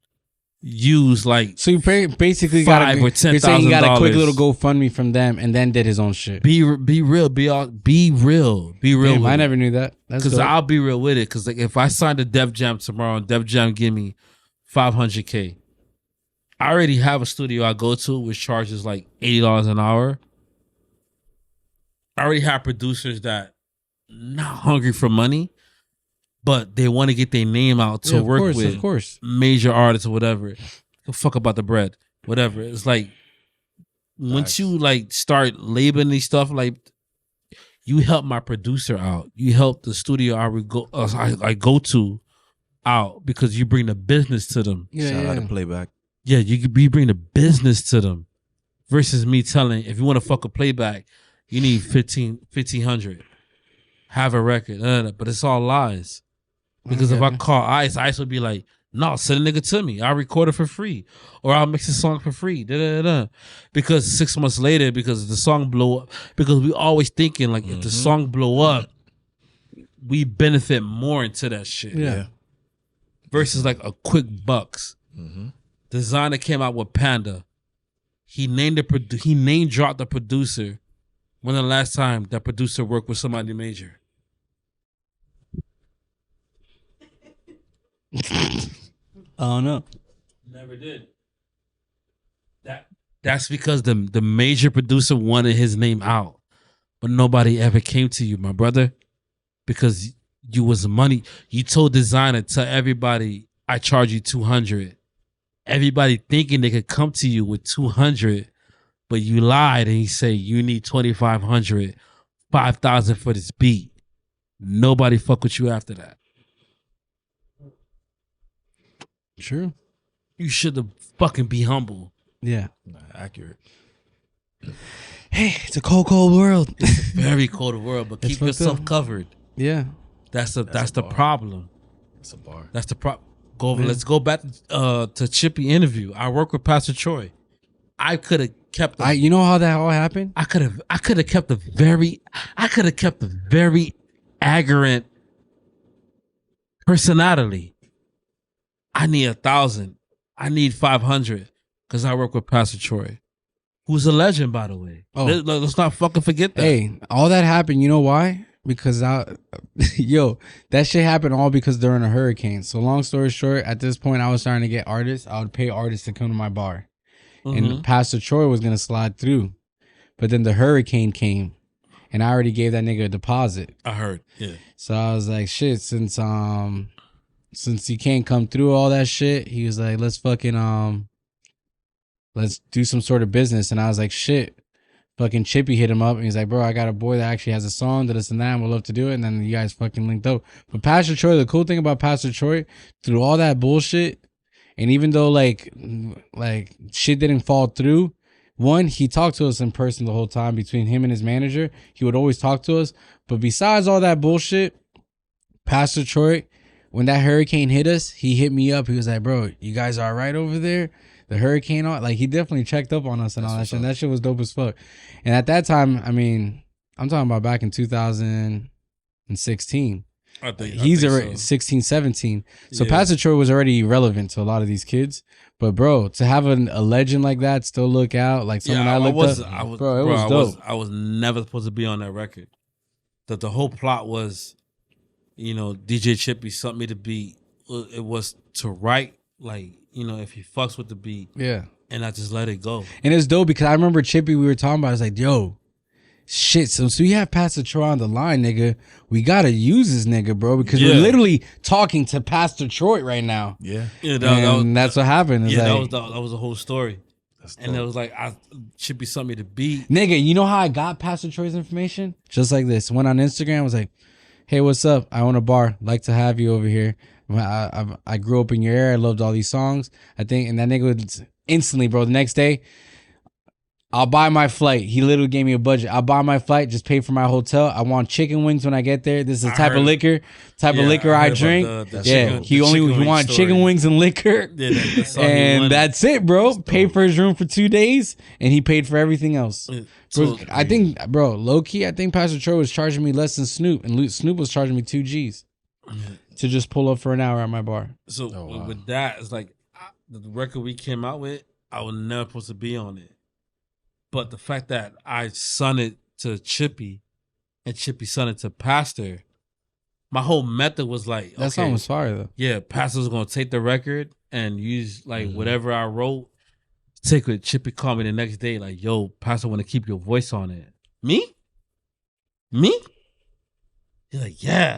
use like So you basically $5,000 got or you're saying he got a quick $10,000. little GoFundMe from them and then did his own shit. be real, be real. Damn, with I it. never knew that. That's Because dope. I'll be real with it. Because like if I signed a Def Jam tomorrow and Def Jam give me $500K, I already have a studio I go to which charges like $80 an hour. I already have producers that not hungry for money, but they want to get their name out to Yeah, of work course, with of course. major artists or whatever. Go fuck about the bread, whatever. It's like once you like start labeling these stuff, like you help my producer out, you help the studio I go to out because you bring the business to them. Yeah, Shout out yeah. to playback. Yeah, you bring the business to them versus me telling if you want to fuck a playback, you need 1,500. Have a record, but it's all lies. Because if I Okay. call Ice will be like, no, send a nigga to me. I'll record it for free. Or I'll mix the song for free. Da-da-da-da. Because 6 months later, because the song blow up, because we always thinking like if the song blow up, we benefit more into that shit. Yeah. Versus like a quick bucks. Mm-hmm. Designer came out with Panda. He name dropped the producer. When the last time that producer worked with somebody major? I don't know. Never did. That's because the major producer wanted his name out, but nobody ever came to you, my brother, because you was money. You told designer, tell everybody I charge you $200. Everybody thinking they could come to you with $200, but you lied and you say you need $2,500, $5,000 for this beat. Nobody fuck with you after that. True. You should have fucking be humble. Yeah. Accurate. Hey, it's a cold world. Very cold world, but keep yourself covered. Yeah. That's the bar. problem. That's a bar. That's the problem. Let's go back to Chippy interview. I work with Pastor Troy. I could have kept. You know how that all happened? I could have kept a very arrogant personality. I need 1,000. I need 500 because I work with Pastor Troy, who's a legend, by the way. Oh. Let's not fucking forget that. Hey, all that happened. You know why? Because that shit happened all because during a hurricane. So long story short, at this point, I was starting to get artists. I would pay artists to come to my bar, and Pastor Troy was gonna slide through, but then the hurricane came, and I already gave that nigga a deposit. I heard. Yeah. So I was like, shit, since you can't come through all that shit, he was like, let's fucking let's do some sort of business. And I was like, shit. Fucking Chippy hit him up and he's like, bro, I got a boy that actually has a song, this and that, and would love to do it. And then you guys fucking linked up. But Pastor Troy, the cool thing about Pastor Troy, through all that bullshit, and even though like shit didn't fall through, one, he talked to us in person the whole time. Between him and his manager, he would always talk to us. But besides all that bullshit, Pastor Troy, when that hurricane hit us, he hit me up. He was like, bro, you guys all right over there? The hurricane, like, he definitely checked up on us and all that shit. And that shit was dope as fuck. And at that time, I mean, I'm talking about back in 2016. He's already 16, 17. So Pastor Troy was already relevant to a lot of these kids. But bro, to have a legend like that still look out, like someone I looked up, it was dope. I was never supposed to be on that record. That the whole plot was, DJ Chippy sent me the beat. It was to write, like, if he fucks with the beat. Yeah. And I just let it go. And it's dope because I remember Chippy, we were talking about, I was like, yo, shit. So you have Pastor Troy on the line, nigga. We got to use this nigga, bro, because we're literally talking to Pastor Troy right now. Yeah. That's what happened. Yeah, like, that was the whole story. And it was like, Chippy sent me the beat. Nigga, you know how I got Pastor Troy's information? Just like this. Went on Instagram, was like, hey, what's up? I own a bar. Like to have you over here. I grew up in your area. I loved all these songs. I think, and that nigga would instantly, bro, the next day, I'll buy my flight. He literally gave me a budget. I'll buy my flight, just pay for my hotel. I want chicken wings when I get there. This is the type of liquor I drink. He wanted chicken wings and liquor. And that's it, bro. Paid for his room for 2 days, and he paid for everything else. Bro, I think, bro, low key, I think Pastor Troy was charging me less than Snoop, and Snoop was charging me 2 G's to just pull up for an hour at my bar. So with that, it's like the record we came out with, I was never supposed to be on it. But the fact that I sent it to Chippy and Chippy sent it to Pastor, my whole method was like, that song was fire though. Yeah, Pastor's gonna take the record and use like whatever I wrote. Take it. Chippy called me the next day, like, yo, Pastor want to keep your voice on it. Me? He's like, yeah.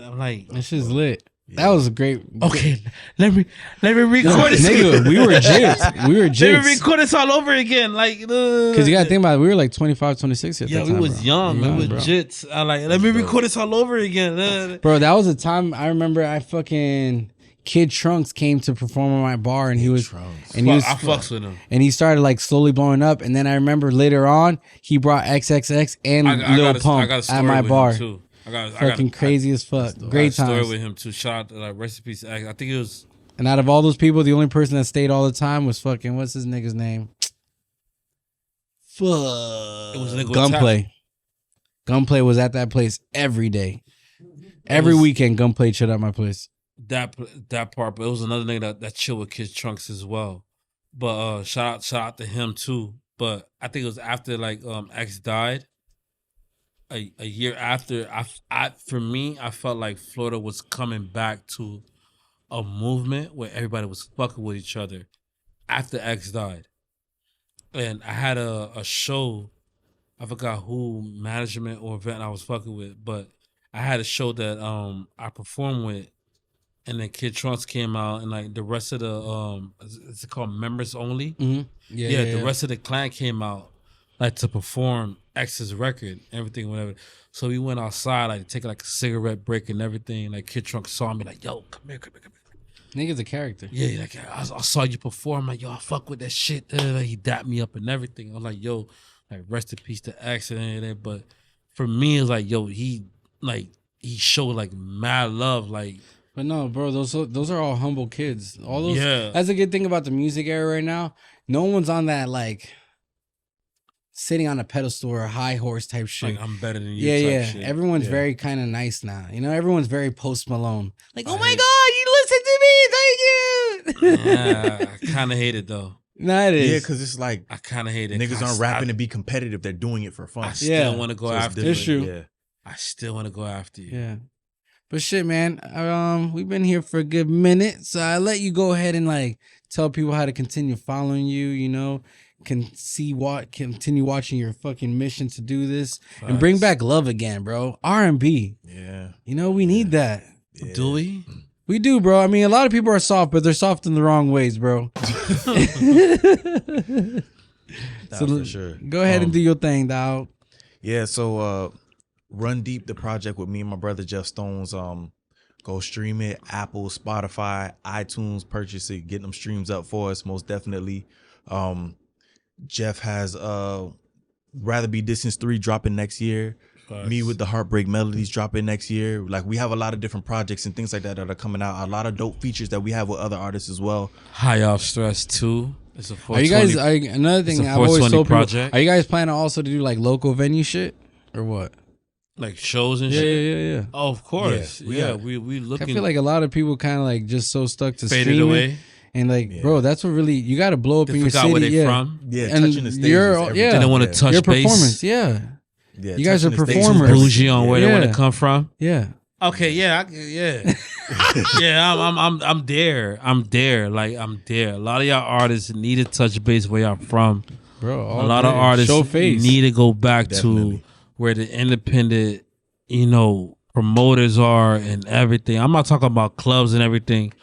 I'm like, that shit's lit. That was a great. Okay, let me record this. Nigga, we were jigs. Let me record this all over again, like, because you gotta think about it. We were like 25, 26 at that time. Yeah, we was young. We was jits. I like, let me record this all over again, bro. That was a time I remember. I fucking Kid Trunks came to perform on my bar, and I fucks with him, and he started like slowly blowing up. And then I remember later on, he brought XXX and Lil Pump at my bar. Fucking crazy as fuck. Great times. Story with him too. Shout out, like, recipes. I think it was. And out of all those people, the only person that stayed all the time was fucking, what's his nigga's name? Fuck. It was Gunplay. Gunplay was at that place every day. Every weekend, Gunplay chilled at my place. That part, but it was another nigga that chilled with Kid Trunks as well. But shout out to him too. But I think it was after like X died. A year after, for me, I felt like Florida was coming back to a movement where everybody was fucking with each other after X died. And I had a show, I forgot who management or event I was fucking with, but I had a show that I performed with, and then Kid Trunks came out, and like the rest of the is it called members only? Mm-hmm. Yeah, The rest of the clan came out like to perform X's record, everything, whatever. So we went outside, like take like a cigarette break and everything. Like Kid Trunks saw me, like, yo, come here. Nigga's a character. Yeah, like I saw you perform, like, yo, I fuck with that shit. He dapped me up and everything. I'm like, yo, like rest in peace to X and everything. But for me, it's like, yo, he showed like mad love, like. But no, bro, those are all humble kids. All those. Yeah. That's a good thing about the music era right now. No one's on that like sitting on a pedestal or a high horse type shit. Like I'm better than you. Yeah. Shit. Everyone's very kind of nice now. You know, everyone's very Post Malone. Like, oh my hate- God, you listen to me, thank you. Yeah, I kind of hate it though. Nah, it is. Yeah, because it's like I kind of hate it. niggas aren't rapping to be competitive. They're doing it for fun. I still want to go So it's after different. It's true. Yeah. I still want to go after you. Yeah. But shit, man, we've been here for a good minute, so I let you go ahead and like tell people how to continue following you. You know, continue watching your fucking mission to do this and bring back love again, bro. R&B. Yeah. You know, we need that. Yeah. Do we? We do, bro. I mean, a lot of people are soft, but they're soft in the wrong ways, bro. Nah, for sure. Go ahead and do your thing, dog. Yeah, so Run Deep, the project with me and my brother Jeff Stones. Go stream it. Apple, Spotify, iTunes, purchase it, get them streams up for us, most definitely. Jeff has Rather Be Distance 3 dropping next year. Me with the Heartbreak Melodies dropping next year. Like, we have a lot of different projects and things like that are coming out. A lot of dope features that we have with other artists as well. High Off Stress 2. It's a 420. Are you guys? Another thing it's a I've always 420 told people. project. Are you guys planning also to do like local venue shit or what? Like shows and Yeah, shit? yeah. Oh, of course. Yeah, Yeah, we looking. I feel like a lot of people kind of like just so stuck to faded streaming. away. And like, bro, that's what really you got to blow up They in your forgot city. where they Yeah, from. Yeah, And touching the stage. you're- is everything. yeah. They didn't want to Yeah. touch your base. performance. Yeah, Yeah, You guys are touching the stage is performers. everything. Bougie on where they want Yeah. to come from. yeah. Okay, yeah, yeah. I'm there. I'm there. Like I'm there. A lot of y'all artists need to touch base where y'all from. Bro, A lot of artists show face. need to go back Definitely. to where the independent, promoters are and everything. I'm not talking about clubs and everything,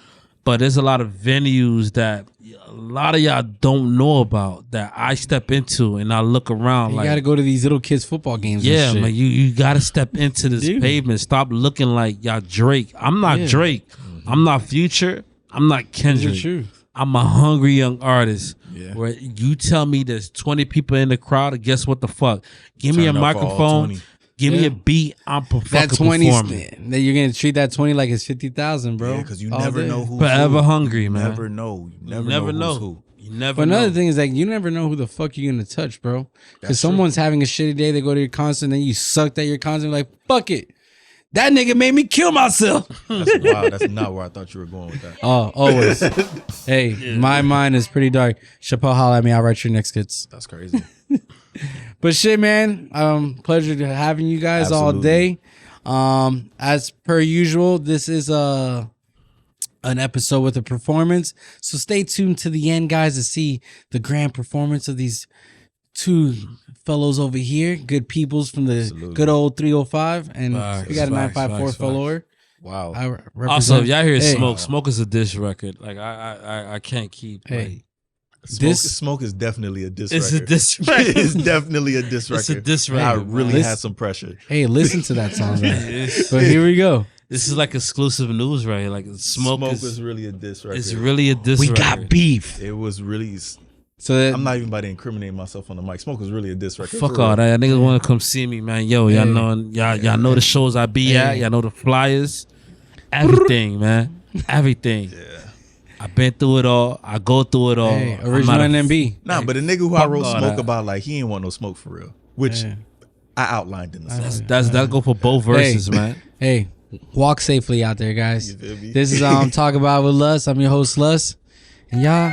but there's a lot of venues that a lot of y'all don't know about that I step into and I look around You like, got to go to these little kids football games. yeah, and shit. man, you got to step into this Dude. pavement. Stop looking like y'all Drake. I'm not Yeah. Drake. I'm not Future. I'm not It's the Kendrick. truth. I'm a hungry young artist. Yeah. Where you tell me there's 20 people in the crowd, and guess what the fuck? Give me a Turn up for all microphone. 20. Give me Yeah. a beat. I'm That fucking 20, performing. that you're gonna treat that 20 like it's 50,000, bro. Yeah, because you All never day. know who's Forever who. hungry, You man. never know. You You never, know. know. Who's who. You never But another know. thing is like you never know who the fuck you're gonna touch, bro. Because That's true. someone's having a shitty day, they go to your concert, and then you sucked at your concert, like fuck it. That nigga made me kill myself. That's wild. That's not where I thought you were going with that. Oh, always. Hey, my mind is pretty dark. Chappelle, holla at me. I'll write your next skits. That's crazy. But shit, man. Pleasure to having you guys all day. As per usual, this is an episode with a performance. So stay tuned to the end, guys, to see the grand performance of these two fellows over here. Good peoples from the Absolutely. good old 305. And Facts, we got a facts, 954 facts, follower. Wow. I represent. Also, if y'all hear Hey. Smoke, Smoke is a diss record. Like I can't keep. Hey. Smoke is definitely a diss It's a record. diss record. It's definitely a diss record. It's a diss I record. really Listen- had some pressure. Hey, listen to that song, man. It's- But here we go. This is like exclusive news, right? Like Smoke Smoke is was really a diss record. it's really a diss We record. got beef. It was really. So that, I'm not even about to incriminate myself on the mic. Smoke was really a diss record. Fuck for all real. that. Niggas want to come see me, man. Yo, y'all Hey. know y'all know the shows I be at. Hey. Y'all know the flyers. Everything, man. Everything. Yeah. I've been through it all. I go through it all. hey, I'm original not a- NMB. Nah, but the nigga who I Fuck wrote all Smoke that. about, like, he ain't want no smoke for real. Which Yeah. I outlined in the song. That go for both verses, man. Hey, walk safely out there, guys. You feel me? This is Talk About with Lust. I'm your host, Lust. And y'all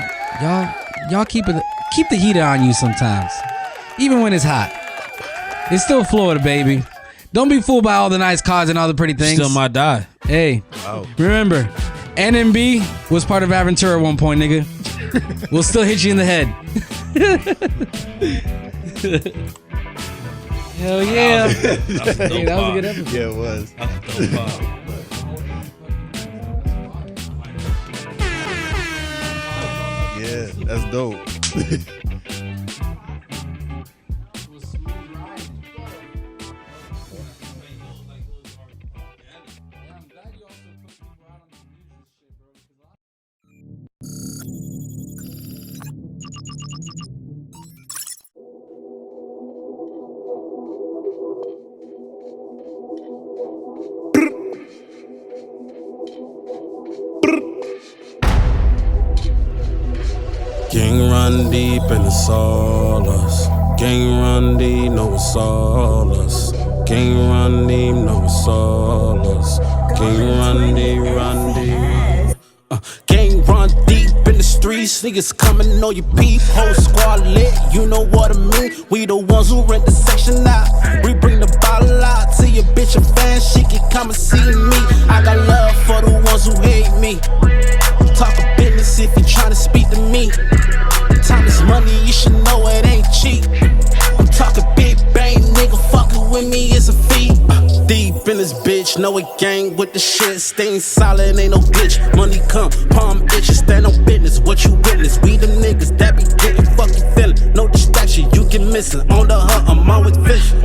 y'all keep the heater on you sometimes, even when it's hot. It's still Florida, baby. Don't be fooled by all the nice cars and all the pretty things. Still might die. Hey, remember, NMB was part of Aventura at one point, nigga. We'll still hit you in the head. Hell yeah. Hey, that was a good episode. Yeah, it was. Yeah, that's dope. Gang run deep and it's all us. Gang run deep, know it's all us. Gang run deep, know it's all us. Gang run deep, run deep. Gang run deep in the streets, niggas coming on your peep. Whole squad lit, you know what I mean. We the ones who rent the section out. We bring the bottle out to your bitch and fan. She can come and see me. I got love for the ones who hate me. Talk a business if you tryna speak to me. Time is money, you should know it ain't cheap. I'm talking big bang, nigga, fucking with me is a feat. Deep in this bitch, know it gang with the shit. Staying solid, ain't no glitch. Money come, palm itches, stand on business. What you witness? We them niggas that be getting fucking feeling. No distraction, you get missing. On the hunt, I'm always vision.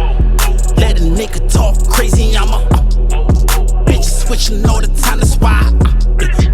Let a nigga talk crazy, I'm a bitch switching all the time, that's why.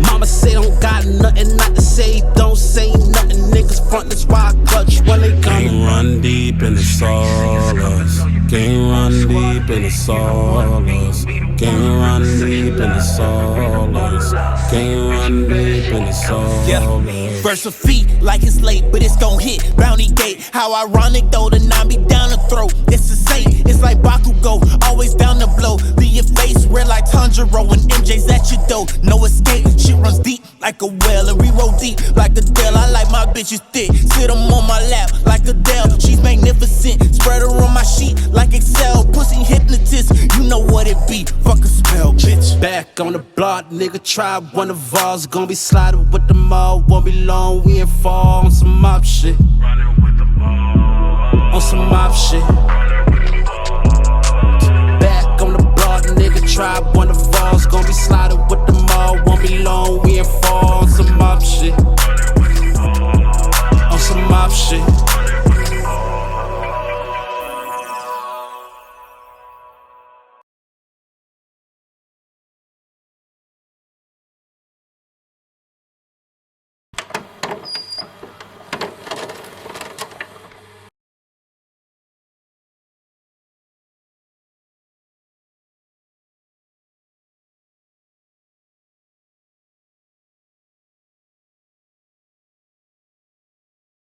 Mama say don't got nothing not to say. Don't say nothing, niggas front, that's why I clutch when they come. Gang run deep and it's all us. Gang run deep and it's all us. Gang run deep and it's all us. Gang run deep and it's all us. Verse of feet like it's late, but it's gon' hit Bounty Gate. How ironic though, the nine be down the throat. It's the same, it's like Bakugo, always down the blow. Leave your face red like Tanjiro when MJ's at your door. No escape, shit runs deep like a well, and we roll deep like Adele. I like my bitches thick, sit them on my lap like Adele. She's magnificent, spread her on my sheet like Excel. Pussy hypnotist, you know what it be. Fuck a spell, bitch. Back on the block, nigga, try one of ours. Gonna be sliding with them all, won't be long, we ain't fall on some mob shit. Running with the ball. On some mob shit. Back on the block, nigga, try one of ours. Gonna be sliding with them all, won't be long, we ain't fall on some mob shit.